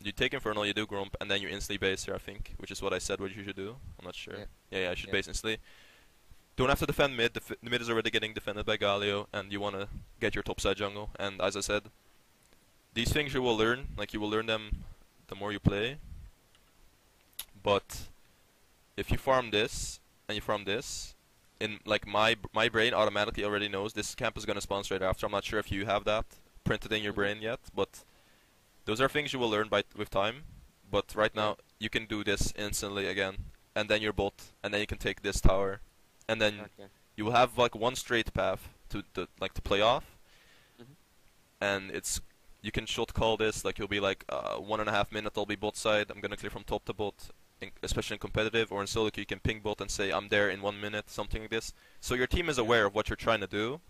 You take Infernal, you do Grump, and then you instantly base here, I think, which is what I said what you should do. I'm not sure. Yeah, I should base instantly. Don't have to defend mid. The mid is already getting defended by Galio, and you want to get your topside jungle. And as I said, these things you will learn. Like, you will learn them the more you play. But if you farm this and you farm this, in like my brain automatically already knows this camp is gonna spawn straight after. I'm not sure if you have that printed in your brain yet, but those are things you will learn with time. But right now you can do this instantly again, and then your bot, and then you can take this tower, and then you will have like one straight path to play off, and you can short call this, like you'll be like 1.5 minute I'll be bot side, I'm gonna clear from top to bot, especially in competitive, or in solo queue you can ping bot and say I'm there in 1 minute, something like this. So your team is Yeah. aware of what you're trying to do,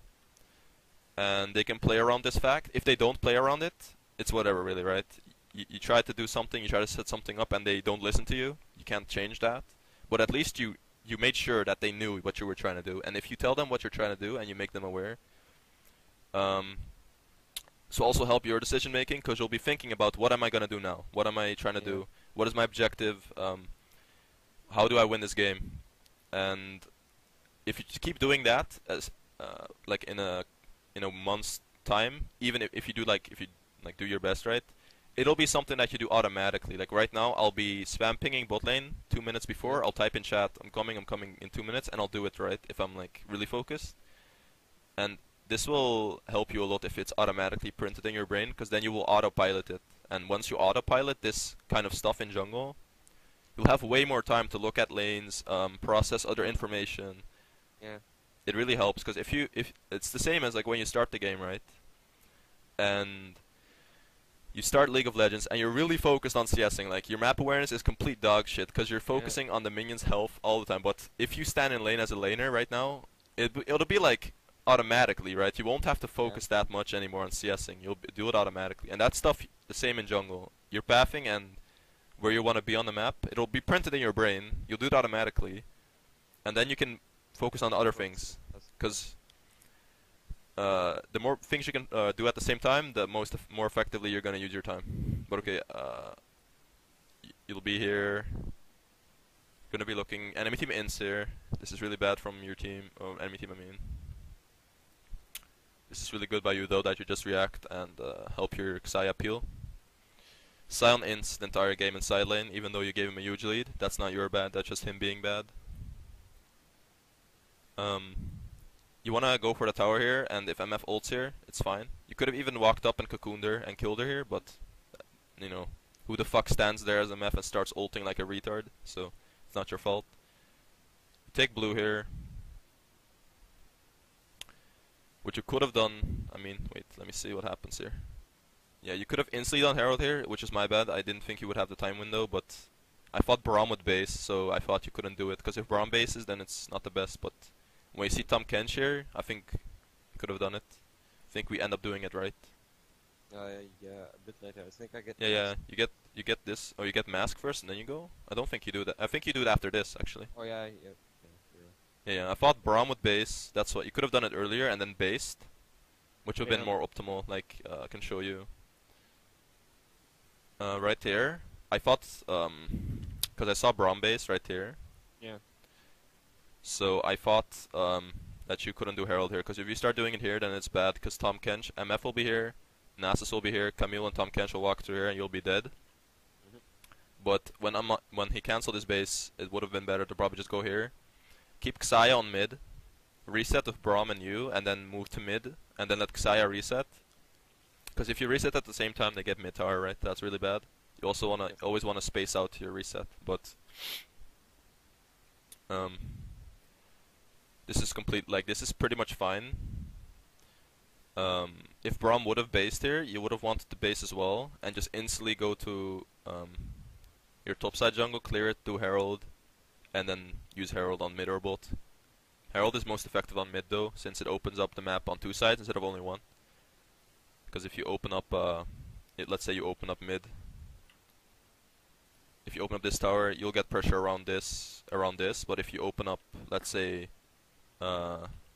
and they can play around this fact. If they don't play around it, it's whatever really, right? You try to do something, you try to set something up, and they don't listen to you. You can't change that, but at least you made sure that they knew what you were trying to do. And if you tell them what you're trying to do and you make them aware, um, so also help your decision making, because you'll be thinking about what am I gonna do now? What am I trying to Yeah. do? What is my objective? How do I win this game? And if you keep doing that, as like in a month's time, even if you do like if you like do your best, right? It'll be something that you do automatically. Like right now, I'll be spam pinging bot lane 2 minutes Yeah. before. I'll type in chat, I'm coming in 2 minutes, and I'll do it right if I'm like really focused. And this will help you a lot if it's automatically printed in your brain, because then you will autopilot it. And once you autopilot this kind of stuff in jungle, you'll have way more time to look at lanes, process other information. Yeah. It really helps, because if it's the same as like when you start the game, right? And you start League of Legends and you're really focused on CSing. Like your map awareness is complete dog shit because you're Yeah. focusing on the minions' health all the time. But if you stand in lane as a laner right now, it'll be like automatically, right? You won't have to Yeah. focus that much anymore on CSing. You'll do it automatically, and that stuff the same in jungle. Your pathing and where you want to be on the map, it'll be printed in your brain. You'll do it automatically, and then you can focus on other things. Because the more things you can do at the same time, the more effectively you're gonna use your time. But okay, you'll be here. Gonna be looking. Enemy team ins here. This is really bad from your team. Oh, enemy team, I mean. This is really good by you though, that you just react and help your Xayah peel. Sion ints the entire game in side lane, even though you gave him a huge lead. That's not your bad. That's just him being bad. Um, You wanna go for the tower here, and if MF ults here, it's fine. You could have even walked up and cocooned her and killed her here, but you know, who the fuck stands there as MF and starts ulting like a retard? So it's not your fault. You take blue here. What you could have done, I mean, wait, let me see what happens here. Yeah, you could have instantly done Herald here, which is my bad. I didn't think you would have the time window, but I thought Braum would base, so I thought you couldn't do it. Because if Braum bases, then it's not the best, but when you see Tom Kench here, I think you could have done it. I think we end up doing it right. Yeah, a bit later. I think I get. Yeah, yeah. You get this. Oh, you get mask first, and then you go. I don't think you do that. I think you do it after this, actually. Oh yeah, yeah. Yeah, yeah. I thought Braum would base. That's what you could have done it earlier and then based, which would have been Yeah. more optimal. Like I can show you. Right there. I thought because I saw Braum base right here. Yeah. So I thought that you couldn't do Herald here, because if you start doing it here, then it's bad, because Tom Kench, MF will be here, Nasus will be here, Camille and Tom Kench will walk through here, and you'll be dead. Mhm. But when he cancelled his base, it would have been better to probably just go here, keep Xayah on mid, reset with Braum and you, and then move to mid, and then let Xayah reset. Because if you reset at the same time, they get mid tower, right? That's really bad. You also always wanna space out your reset, but um. this is complete, like, this is pretty much fine. If Braum would have based here, you would have wanted to base as well, and just instantly go to your topside jungle, clear it, do Herald, and then use Herald on mid or bot. Herald is most effective on mid though, since it opens up the map on two sides instead of only one. Because if you open up, let's say you open up mid, if you open up this tower, you'll get pressure around this, but if you open up, let's say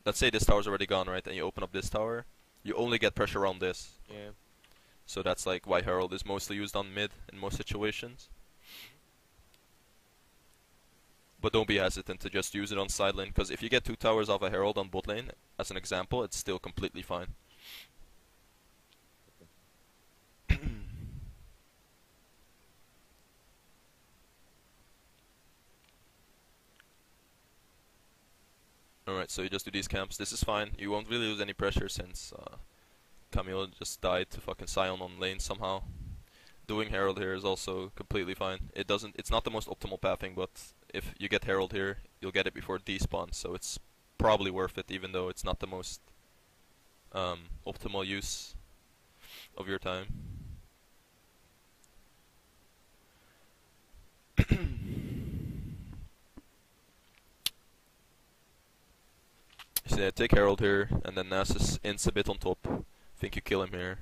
this tower's already gone, right? And you open up this tower, you only get pressure around this. Yeah. So that's like why Herald is mostly used on mid in most situations. But don't be hesitant to just use it on side lane, because if you get two towers off a Herald on bot lane, as an example, it's still completely fine. Alright, so you just do these camps. This is fine. You won't really lose any pressure since Camille just died to fucking Sion on lane somehow. Doing Herald here is also completely fine. It's not the most optimal pathing, but if you get Herald here, you'll get it before despawn, so it's probably worth it, even though it's not the most optimal use of your time. So yeah, take Herald here, and then Nasus ints a bit on top. Think you kill him here.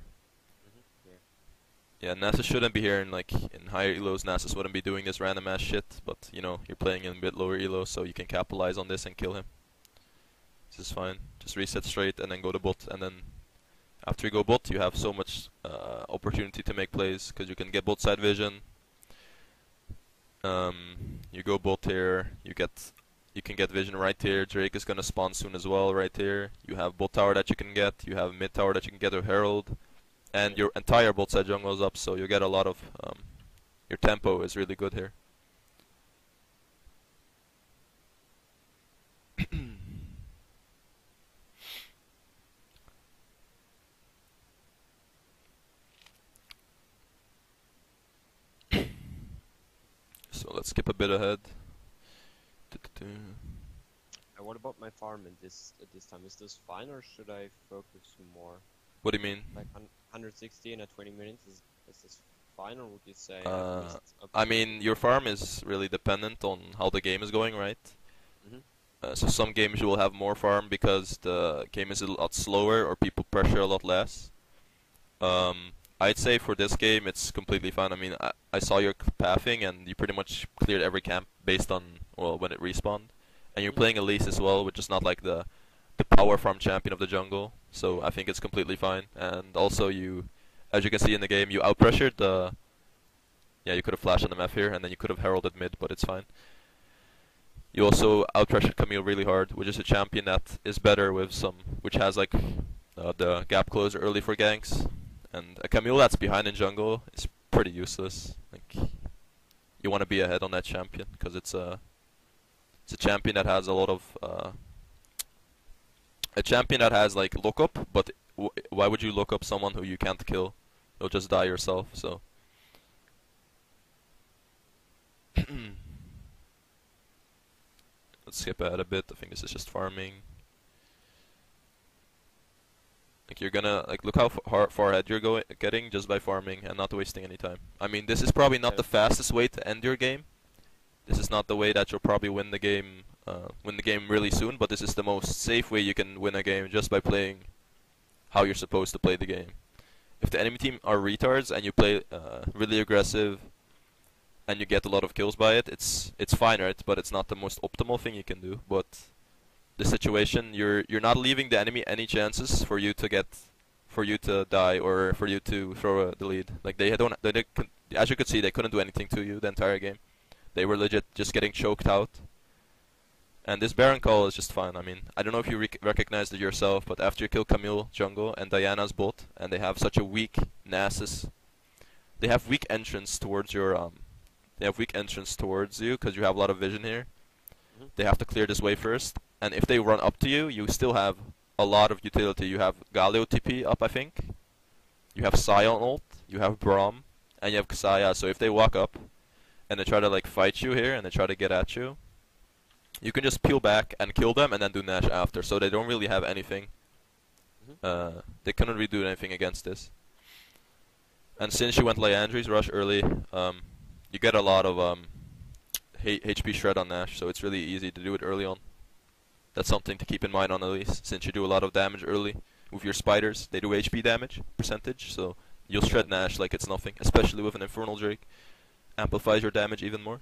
Yeah. Yeah, Nasus shouldn't be here in like in higher elos. Nasus wouldn't be doing this random ass shit, but you know, you're playing in a bit lower elo, so you can capitalize on this and kill him. This is fine. Just reset straight and then go to bot, and then after you go bot, you have so much opportunity to make plays because you can get bot side vision. You go bot here, you can get vision right here. Drake is gonna spawn soon as well right here. You have bot tower that you can get. You have mid tower that you can get with Herald, and your entire bot side jungle is up, so you get a lot of your tempo is really good here. So let's skip a bit ahead. What about my farm in this at this time? Is this fine or should I focus more? What do you mean? Like 160 in 20 minutes is this fine, or would you say? I mean, your farm is really dependent on how the game is going, right? So some games you will have more farm because the game is a lot slower or people pressure a lot less. I'd say for this game it's completely fine. I mean, I saw your pathing and you pretty much cleared every camp based on, well, when it respawned. And you're playing Elise as well, which is not like the power farm champion of the jungle. So I think it's completely fine. And also you, as you can see in the game, you outpressured the... Yeah, you could have flashed on the map here and then you could have heralded mid, but it's fine. You also outpressured Camille really hard, which is a champion that is better with some... which has like the gap closer early for ganks. And a Camille that's behind in jungle is pretty useless. Like, you want to be ahead on that champion because it's a champion that has a lot of a champion that has like lookup. But why would you look up someone who you can't kill? You'll just die yourself. So let's skip ahead a bit. I think this is just farming. Like you're gonna like look how far ahead you're getting just by farming and not wasting any time. I mean, this is probably not the fastest way to end your game. This is not the way that you'll probably win the game really soon. But this is the most safe way you can win a game just by playing how you're supposed to play the game. If the enemy team are retards and you play really aggressive and you get a lot of kills by it, it's fine, right? But it's not the most optimal thing you can do. But the situation, you're not leaving the enemy any chances for you to die or for you to throw the lead. Like as you could see, they couldn't do anything to you the entire game. They were legit just getting choked out. And this Baron call is just fine. I mean, I don't know if you recognized it yourself, but after you kill Camille jungle and Diana's bot, and they have such a weak Nasus, they have weak entrance towards your they have weak entrance towards you because you have a lot of vision here. They have to clear this way first. And if they run up to you, you still have a lot of utility. You have Galio TP up, I think. You have Sion ult. You have Braum. And you have Xayah. So if they walk up and they try to like fight you here and they try to get at you, you can just peel back and kill them and then do Nash after. So they don't really have anything. They cannot really do anything against this. And since you went Liandry's rush early, you get a lot of HP shred on Nash. So it's really easy to do it early on. That's something to keep in mind on Elise, since you do a lot of damage early with your spiders. They do HP damage percentage, so you'll shred Nash like it's nothing, especially with an Infernal Drake. Amplifies your damage even more.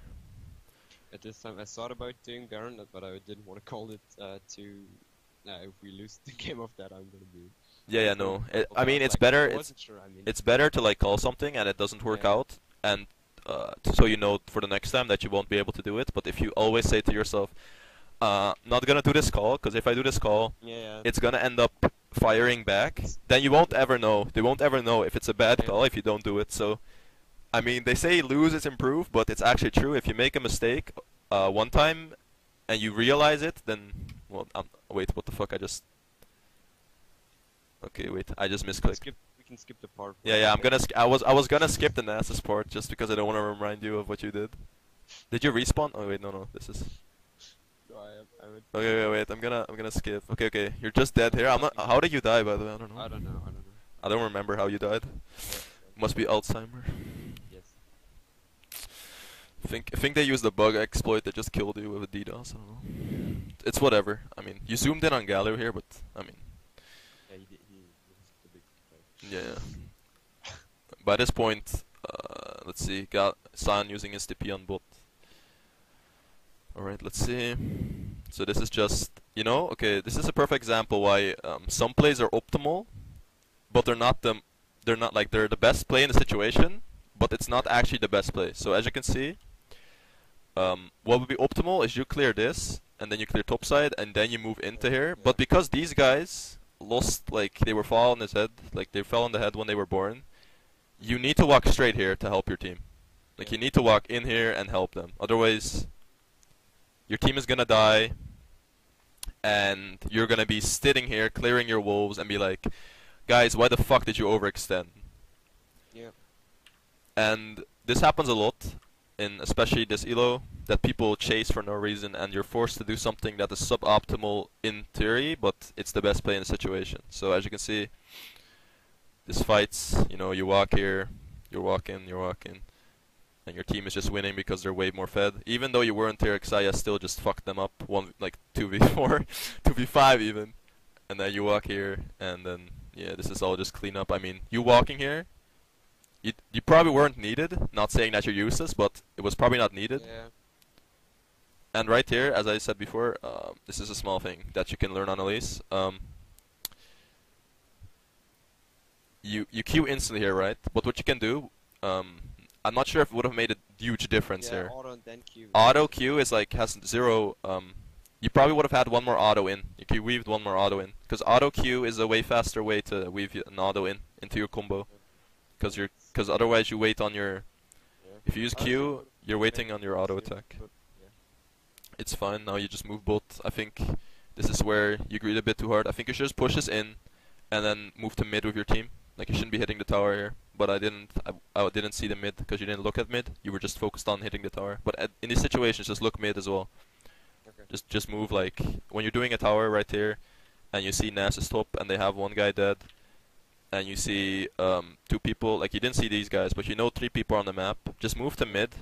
At this time, I thought about doing Baron, but I didn't want to call it if we lose the game of that, I'm gonna be... Yeah, no. I mean, it's better. It's better to like call something and it doesn't work out, and so you know for the next time that you won't be able to do it. But if you always say to yourself, not gonna do this call, because if I do this call, it's gonna end up firing back. Then you won't ever know. They won't ever know if it's a bad call if you don't do it. So, I mean, they say lose is improve, but it's actually true. If you make a mistake one time and you realize it, then wait, what the fuck? Okay, wait, I just misclicked. We can skip the part. Yeah, I was gonna skip the Nasus part just because I don't want to remind you of what you did. Did you respawn? Oh wait, no, this is. Okay, wait, I'm gonna skip. Okay, you're just dead here. I'm not. How did you die, by the way? I don't know. I don't remember how you died. Yeah, Must be Alzheimer. yes. I think they used a bug exploit that just killed you with a DDoS. I don't know. It's whatever. I mean, you zoomed in on Galio here, but I mean, Yeah, he was the big guy. yeah. By this point, let's see. Got San using his TP on bot. Alright, let's see. So this is just, okay, this is a perfect example why some plays are optimal, but they're the best play in the situation, but it's not actually the best play. So as you can see, what would be optimal is you clear this, and then you clear topside, and then you move into here. Yeah. But because these guys lost, like, they were fall on his head, like they fell on the head when they were born, you need to walk straight here to help your team. Like, you need to walk in here and help them. Otherwise, your team is gonna die, and you're gonna be sitting here clearing your wolves and be like, guys, why the fuck did you overextend? Yeah. And this happens a lot, in especially this elo, that people chase for no reason, and you're forced to do something that is suboptimal in theory, but it's the best play in the situation. So as you can see, this fights, you walk here, you're walking, and your team is just winning because they're way more fed. Even though you weren't here, Xayah still just fucked them up 2v4, 2v5 even. And then you walk here, and then, yeah, this is all just clean up. I mean, you walking here, you probably weren't needed. Not saying that you're useless, but it was probably not needed. Yeah. And right here, as I said before, this is a small thing that you can learn on Elise. You queue instantly here, right? But what you can do, I'm not sure if it would have made a huge difference Yeah, here. auto and then Q. Auto Q is like has zero. You probably would have had one more auto in. You could weaved one more auto in, because auto Q is a way faster way to weave an auto in into your combo. Because otherwise you wait on your. Yeah. If you use Q, you're waiting on your auto Yeah, attack. but, yeah. It's fine. Now you just move bot. I think this is where you greed a bit too hard. I think you should just push this in, and then move to mid with your team. Like, you shouldn't be hitting the tower here. But I didn't see the mid because you didn't look at mid. You were just focused on hitting the tower. But in these situations, just look mid as well. Okay. Just move, like, when you're doing a tower right here, and you see Nasus top, and they have one guy dead, and you see two people, like, you didn't see these guys, but you know 3 people on the map. Just move to mid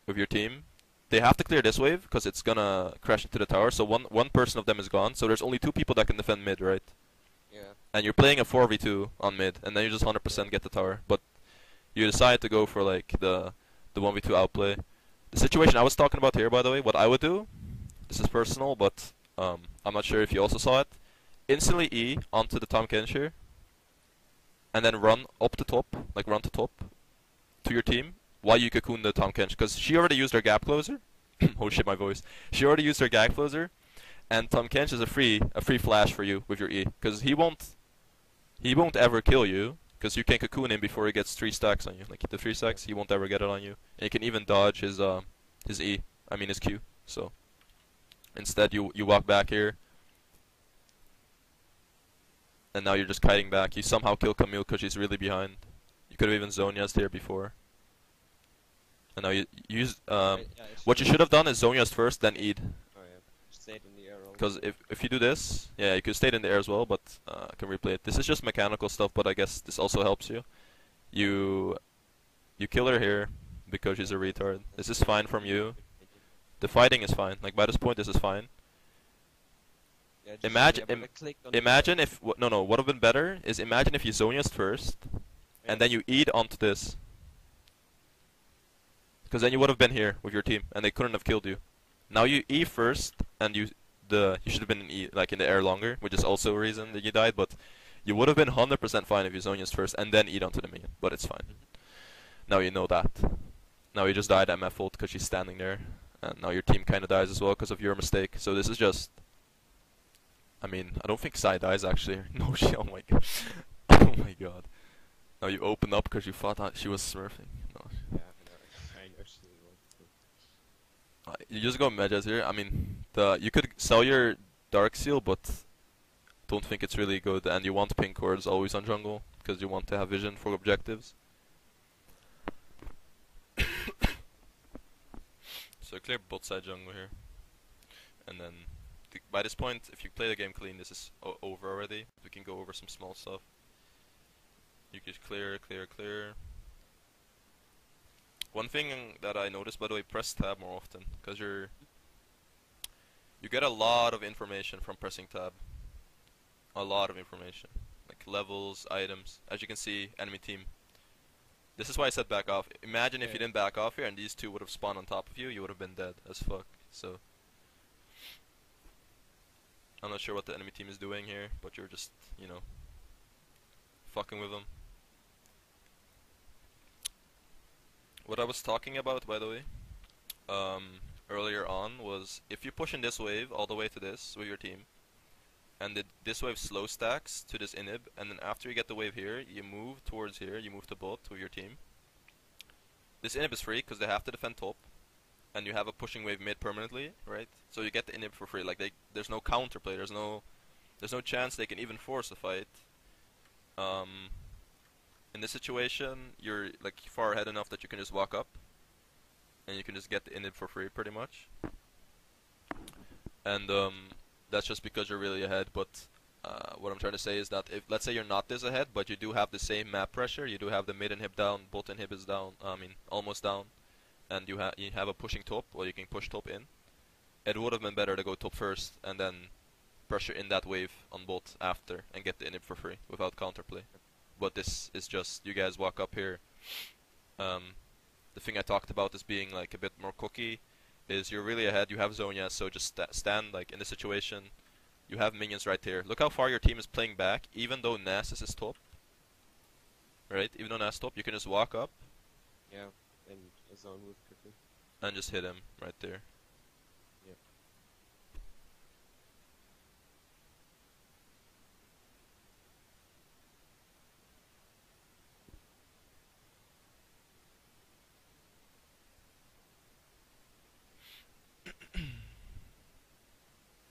with your team. They have to clear this wave because it's gonna crash into the tower. So one person of them is gone. So there's only 2 people that can defend mid, right? Yeah. And you're playing a 4v2 on mid, and then you just 100% get the tower. But you decide to go for, like, the 1v2 outplay. The situation I was talking about here, by the way, what I would do, this is personal, but I'm not sure if you also saw it. Instantly E onto the Tom Kenshire, and then run up the top, like run to top, to your team, while you cocoon the Tom Kench, because she already used her gap closer. Oh shit, my voice. She already used her gap closer, and Tom Kench is a free flash for you with your E, because he won't ever kill you, because you can cocoon him before he gets 3 stacks on you. Like, the 3 stacks, he won't ever get it on you, and you can even dodge his E. I mean his Q. So instead, you walk back here, and now you're just kiting back. You somehow kill Camille because she's really behind. You could have even Zonia's there before. And now you use what you should have done is Zonia's first, then Eid. Oh yeah. Stayed in the air. Because if you do this, yeah, you could stay in the air as well, but I can replay it. This is just mechanical stuff, but I guess this also helps you. You kill her here because she's a retard. This is fine from you. The fighting is fine. Like, by this point, this is fine. Yeah, Imagine if what would have been better is imagine if you Zonia's first, and then you Eid onto this. Because then you would have been here with your team, and they couldn't have killed you. Now you E first, and you should have been in E, like in the air longer, which is also a reason that you died. But you would have been 100% fine if you Zonia's first, and then Eid onto the minion. But it's fine. Now you know that. Now you just died at my fault because she's standing there, and now your team kind of dies as well because of your mistake. So this is just. I mean, I don't think Sai dies actually. No shit. Oh my god. Oh my god. Now you open up because you thought that she was smurfing. No. Yeah, I know she was. You just go Megas here. I mean, you could sell your Dark Seal, but don't think it's really good. And you want pink cords always on jungle because you want to have vision for objectives. So clear bot side jungle here, and then by this point, if you play the game clean, this is over already. We can go over some small stuff. You just clear, clear, clear. One thing that I noticed, by the way, press tab more often, because you get a lot of information from pressing tab. A lot of information, like levels, items. As you can see, enemy team. This is why I said back off. Imagine if you Yeah. didn't back off here and these two would have spawned on top of you, you would have been dead as fuck. So I'm not sure what the enemy team is doing here, but you're just, fucking with them. What I was talking about, by the way, earlier on was if you push in this wave all the way to this with your team, and this wave slow stacks to this inhib, and then after you get the wave here, you move towards here, you move to bot with your team. This inhib is free because they have to defend top, and you have a pushing wave mid permanently, right? So you get the inhib for free. Like there's no counterplay. There's no chance they can even force a fight. In this situation, you're like far ahead enough that you can just walk up, and you can just get the inhib for free, pretty much. And that's just because you're really ahead. But what I'm trying to say is that if let's say you're not this ahead, but you do have the same map pressure, you do have the mid inhib down, bot inhib is down. I mean, almost down, and you have a pushing top, or you can push top in. It would have been better to go top first and then pressure in that wave on bot after and get the inhib for free without counterplay. But this is just you guys walk up here. The thing I talked about is being like a bit more cookie. Is you're really ahead. You have Zonia, so just stand like in the situation. You have minions right here. Look how far your team is playing back, even though Nasus is top. Right? Even though Nasus is top, you can just walk up Yeah, and a zone with quickly. and just hit him right there. Yeah.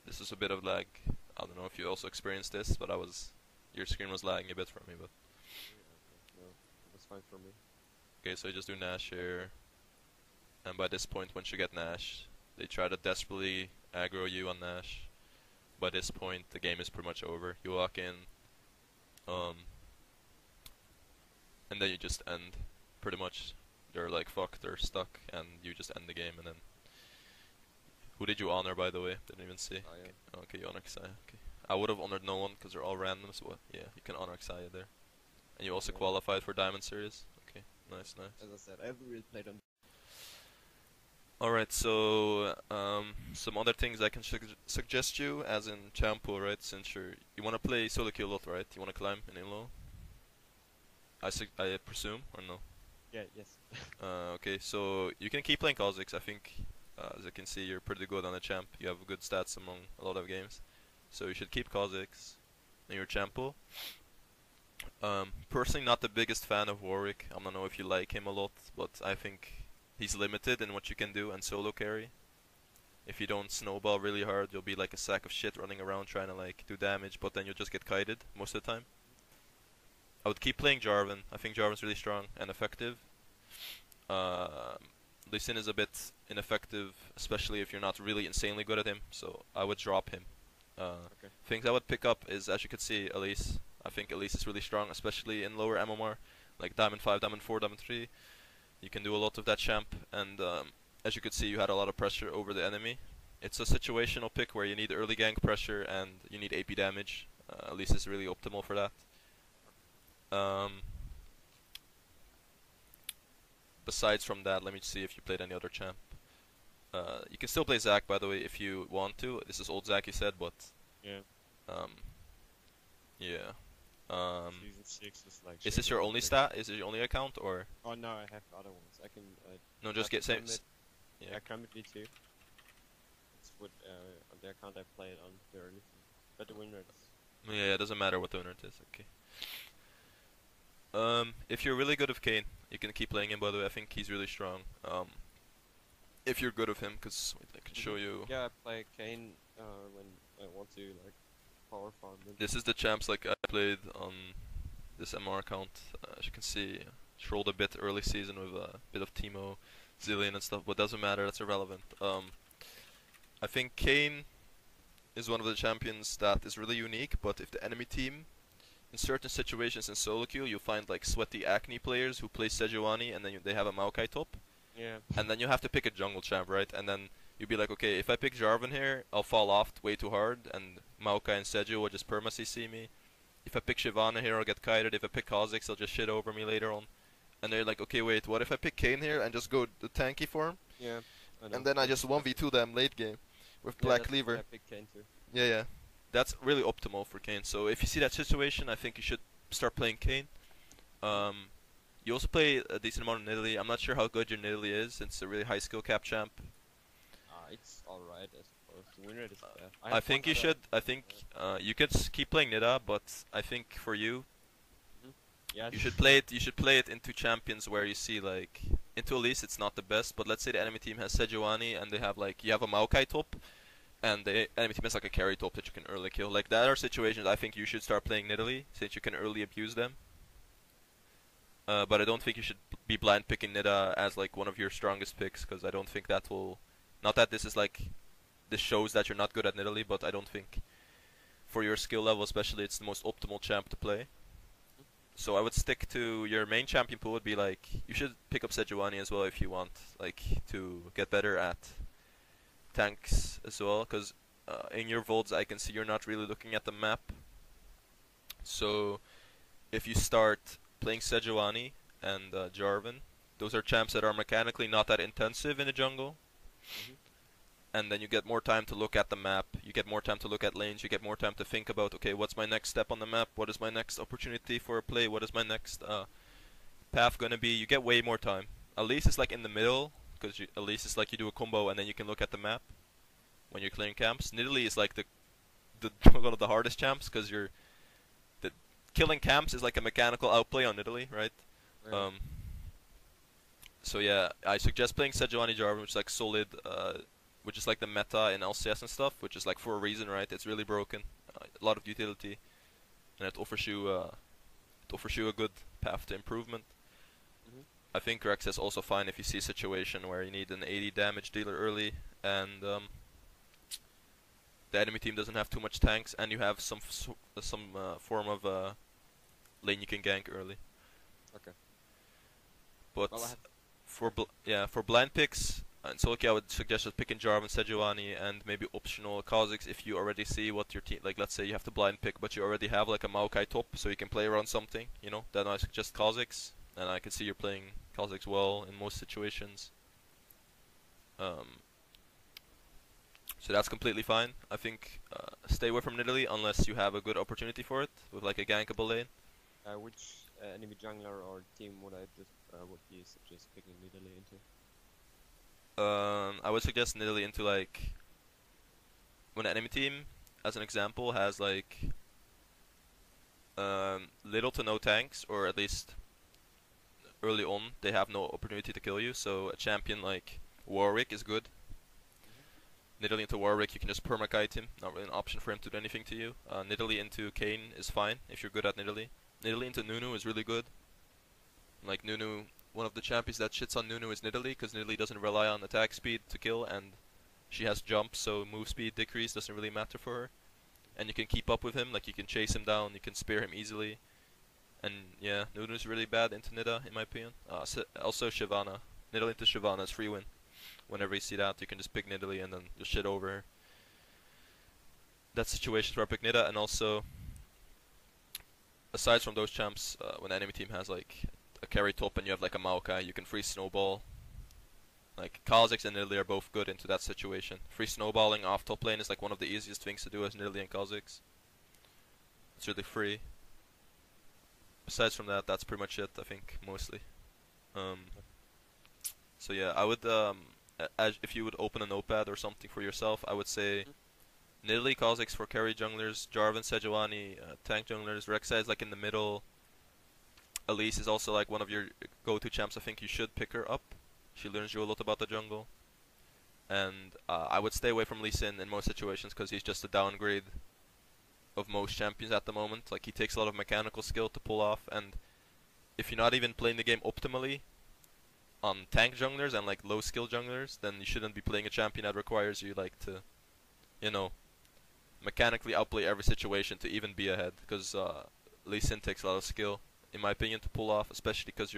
This is a bit of lag. I don't know if you also experienced this, but your screen was lagging a bit for me. But Yeah, no, it was fine for me. okay, so you just do Nash here, and by this point, once you get Nash, they try to desperately aggro you on Nash. By this point, the game is pretty much over. You walk in, and then you just end. Pretty much, they're like fuck, they're stuck, and you just end the game, and then. Who did you honor, by the way? Didn't even see. Okay, you honor Xayah. Okay. I would have honored no one because they're all random. So yeah, you can honor Xayah there. And you also Yeah. qualified for Diamond Series. Okay, nice. As I said, I haven't really played on. Alright, so some other things I can suggest you, as in Champo, right? Since you want to play solo queue a lot, right? You want to climb in low. I presume or no? Yeah, yes. Okay, so you can keep playing Kha'Zix. I think, as you can see, you're pretty good on the champ. You have good stats among a lot of games, so you should keep Kha'Zix in your Champo. Personally, not the biggest fan of Warwick. I don't know if you like him a lot, but I think he's limited in what you can do and solo carry. If you don't snowball really hard, you'll be like a sack of shit running around trying to like do damage, but then you'll just get kited most of the time. I would keep playing Jarvan. I think Jarvan's really strong and effective. Lee Sin is a bit ineffective, especially if you're not really insanely good at him, so I would drop him. Okay. Things I would pick up is, as you could see, Elise. I think Elise is really strong, especially in lower MMR, like Diamond 5, Diamond 4, Diamond 3. You can do a lot of that champ, and as you could see, you had a lot of pressure over the enemy. It's a situational pick where you need early gank pressure and you need AP damage. Elise is really optimal for that. Besides from that, let me see if you played any other champ. You can still play Zac, by the way, if you want to. This is old Zac, you said, but Yeah. yeah. Season 6 is like. Is this your only stat? Is it your only account, or Oh no, I have other ones. I can. no? Just get same. Yeah. Yeah, Comedy too. It's with on the account I played on the early, but the winner is. Yeah, it doesn't matter what the winner it is. Okay. If you're really good with Kane, you can keep playing him. By the way, I think he's really strong. If you're good with him, because I can show you. Yeah, I play Kane when I want to like power farm him. This is the champs like I played on this MR account. As you can see, trolled a bit early season with a bit of Teemo, Zillion and stuff, but doesn't matter. That's irrelevant. I think Kane is one of the champions that is really unique. But if the enemy team in certain situations in solo queue, you find like sweaty Acne players who play Sejuani and then they have a Maokai top, Yeah. and then you have to pick a jungle champ, right? And then you'd be like, okay, if I pick Jarvan here, I'll fall off way too hard, and Maokai and Seju will just perma CC me. If I pick Shyvana here, I'll get kited. If I pick Kha'Zix, they'll just shit over me later on. And they're like, okay, wait, what if I pick Kayn here and just go the tanky for him? Yeah. I know. And then I just 1v2 them late game with Yeah, Black that's Cleaver. why I picked Kane too. Yeah, yeah. That's really optimal for Kayn. So if you see that situation, I think you should start playing Kayn. You also play a decent amount of Nidalee. I'm not sure how good your Nidalee is, since it's a really high skill cap champ. It's alright, I suppose. The win rate is fair. I think you should. I think you could keep playing Nida, but I think for you, Yeah. you should play it. You should play it into champions where you see like into Elise. It's not the best, but let's say the enemy team has Sejuani and they have like you have a Maokai top, and the enemy team has like a carry top that you can early kill. Like that are situations I think you should start playing Nidalee since you can early abuse them. But I don't think you should be blind picking Nida as like one of your strongest picks, because I don't think that will. Not that this is like, this shows that you're not good at Nidalee, but I don't think for your skill level especially it's the most optimal champ to play. So I would stick to your main champion pool. Would be like you should pick up Sejuani as well if you want like to get better at tanks as well, because in your volts I can see you're not really looking at the map. So if you start playing Sejuani and Jarvan, those are champs that are mechanically not that intensive in the jungle. And then you get more time to look at the map, you get more time to look at lanes, you get more time to think about, okay, what's my next step on the map, what is my next opportunity for a play, what is my next path gonna be. You get way more time. Elise is like in the middle, because Elise is like you do a combo and then you can look at the map when you're clearing camps. Nidalee is like the one of the hardest champs, because you're killing camps is like a mechanical outplay on Nidalee, right? Yeah. So yeah, I suggest playing Sejuani Jarvan, which is like solid, which is like the meta in LCS and stuff, which is like for a reason, right? It's really broken, a lot of utility, and it offers you a good path to improvement. I think Rex is also fine if you see a situation where you need an 80 damage dealer early, and the enemy team doesn't have too much tanks, and you have some form of lane you can gank early. Okay. But Well, I have for blind picks in solo queue, I would suggest just picking Jarvan, Sejuani, and maybe optional Kha'Zix if you already see what your team, like let's say you have to blind pick but you already have like a Maokai top so you can play around something, you know, then I suggest Kha'Zix, and I can see you're playing Kha'Zix well in most situations. So that's completely fine. I think stay away from Nidalee unless you have a good opportunity for it with like a gankable lane. which enemy jungler or team would I just would you suggest picking Nidalee into? I would suggest Nidalee into like when an enemy team, as an example, has like little to no tanks, or at least early on they have no opportunity to kill you. So a champion like Warwick is good. Nidalee into Warwick, you can just permakite him. Not really an option for him to do anything to you. Nidalee into Kayn is fine if you're good at Nidalee. Nidalee into Nunu is really good. Like Nunu, one of the champions that shits on Nunu is Nidalee, because Nidalee doesn't rely on attack speed to kill, and she has jumps, so move speed decrease doesn't really matter for her. And you can keep up with him, like you can chase him down, you can spear him easily. And yeah, Nunu's really bad into Nida, in my opinion. Also Shyvana. Nidalee into Shyvana is free win. Whenever you see that, you can just pick Nidalee and then just shit over her. That's situations where I pick Nida, and also aside from those champs, when the enemy team has like a carry top and you have like a Maokai, you can free snowball. Like Kha'Zix and Nidalee are both good into that situation. Free snowballing off top lane is like one of the easiest things to do as Nidalee and Kha'Zix. It's really free. Besides from that, that's pretty much it, I think, mostly. So yeah, I would if you would open a notepad or something for yourself, I would say Nidalee, Kha'Zix for carry junglers, Jarvan, Sejuani, tank junglers, Rek'Sai is like in the middle. Elise is also like one of your go-to champs. I think you should pick her up. She learns you a lot about the jungle. And I would stay away from Lee Sin in most situations, because he's just a downgrade of most champions at the moment. Like he takes a lot of mechanical skill to pull off, and if you're not even playing the game optimally on tank junglers and like low skill junglers, then you shouldn't be playing a champion that requires you like to, you know, mechanically outplay every situation to even be ahead. Because Lee Sin takes a lot of skill, in my opinion, to pull off, especially because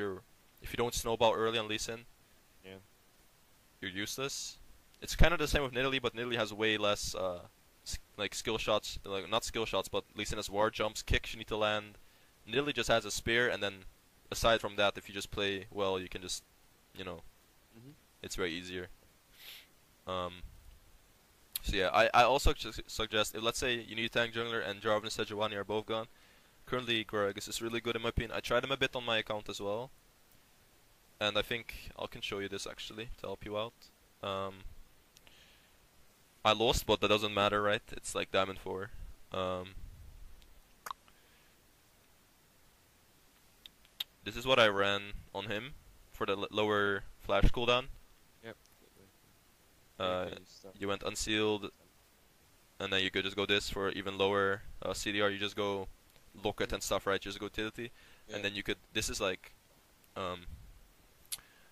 if you don't snowball early on Lee Sin, Yeah. you're useless. It's kind of the same with Nidalee, but Nidalee has way less like skill shots, like not skill shots, but Lee Sin has war jumps, kicks you need to land. Nidalee just has a spear, and then aside from that, if you just play well, you can just, you know, Mhm. it's very easier. So yeah, I also suggest, if let's say you need a tank jungler and Jarvan and Sejuani are both gone. Currently, Gragas is really good in my opinion. I tried him a bit on my account as well, and I think I can show you this actually to help you out. I lost, but that doesn't matter, right? It's like Diamond 4. This is what I ran on him for the lower flash cooldown. Yep. Uh, Okay, start. you went unsealed, and then you could just go this for even lower CDR. You just go locket and stuff, right? Just go utility, Yeah. and then you could. This is like,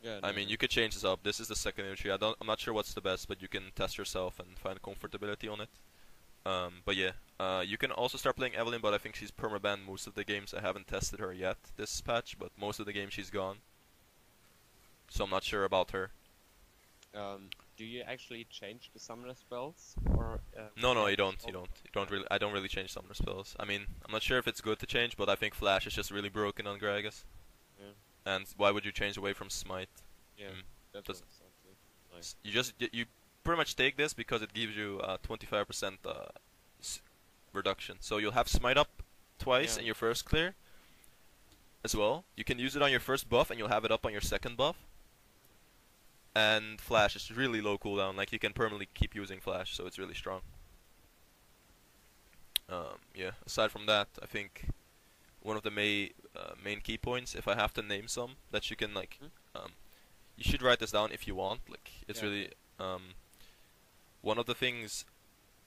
Yeah. I no, mean, you could change this up. This is the secondary tree. I'm not sure what's the best, but you can test yourself and find comfortability on it. But yeah, you can also start playing Evelynn, but I think she's permabanned most of the games. I haven't tested her yet this patch, but most of the games she's gone. So I'm not sure about her. Do you actually change the summoner spells, or? No, yeah, you don't. all- You don't. You don't really. I don't really change summoner spells. I mean, I'm not sure if it's good to change, but I think Flash is just really broken on Gragas. Yeah. And why would you change away from Smite? Yeah. Mm. That's Does- what it sounds like. Nice. You pretty much take this because it gives you 25% reduction. So you'll have Smite up twice Yeah. in your first clear as well. You can use it on your first buff, and you'll have it up on your second buff. And Flash is really low cooldown. Like you can permanently keep using Flash, so it's really strong. Yeah. Aside from that, I think one of the main key points, if I have to name some, that you can like, you should write this down if you want. Like it's Yeah, really one of the things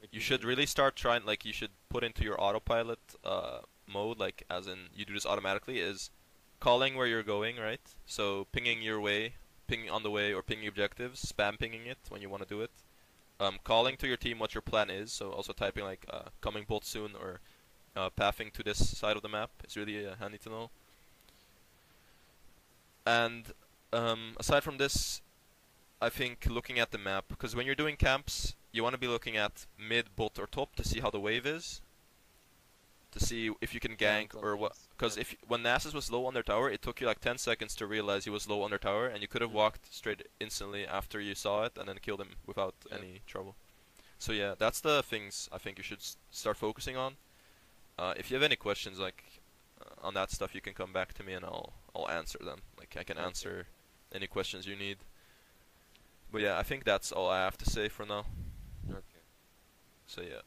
Wait, you should really start trying. Like you should put into your autopilot mode, like as in you do this automatically, is calling where you're going, right? So pinging your way, pinging on the way, or pinging objectives, spam pinging it when you want to do it. Calling to your team what your plan is, so also typing like coming bot soon or pathing to this side of the map is really handy to know. And aside from this, I think looking at the map, because when you're doing camps, you want to be looking at mid, bot, or top to see how the wave is, to see if you can Yeah, gank or what. sometimes, Because yeah. if when Nasus was low on their tower, it took you like 10 seconds to realize he was low on their tower, and you could have walked straight instantly after you saw it and then killed him without Yeah. any trouble. So yeah, that's the things I think you should start focusing on. If you have any questions like on that stuff, you can come back to me and I'll answer them. Like I can Okay. answer any questions you need. But yeah, I think that's all I have to say for now. Okay. So yeah.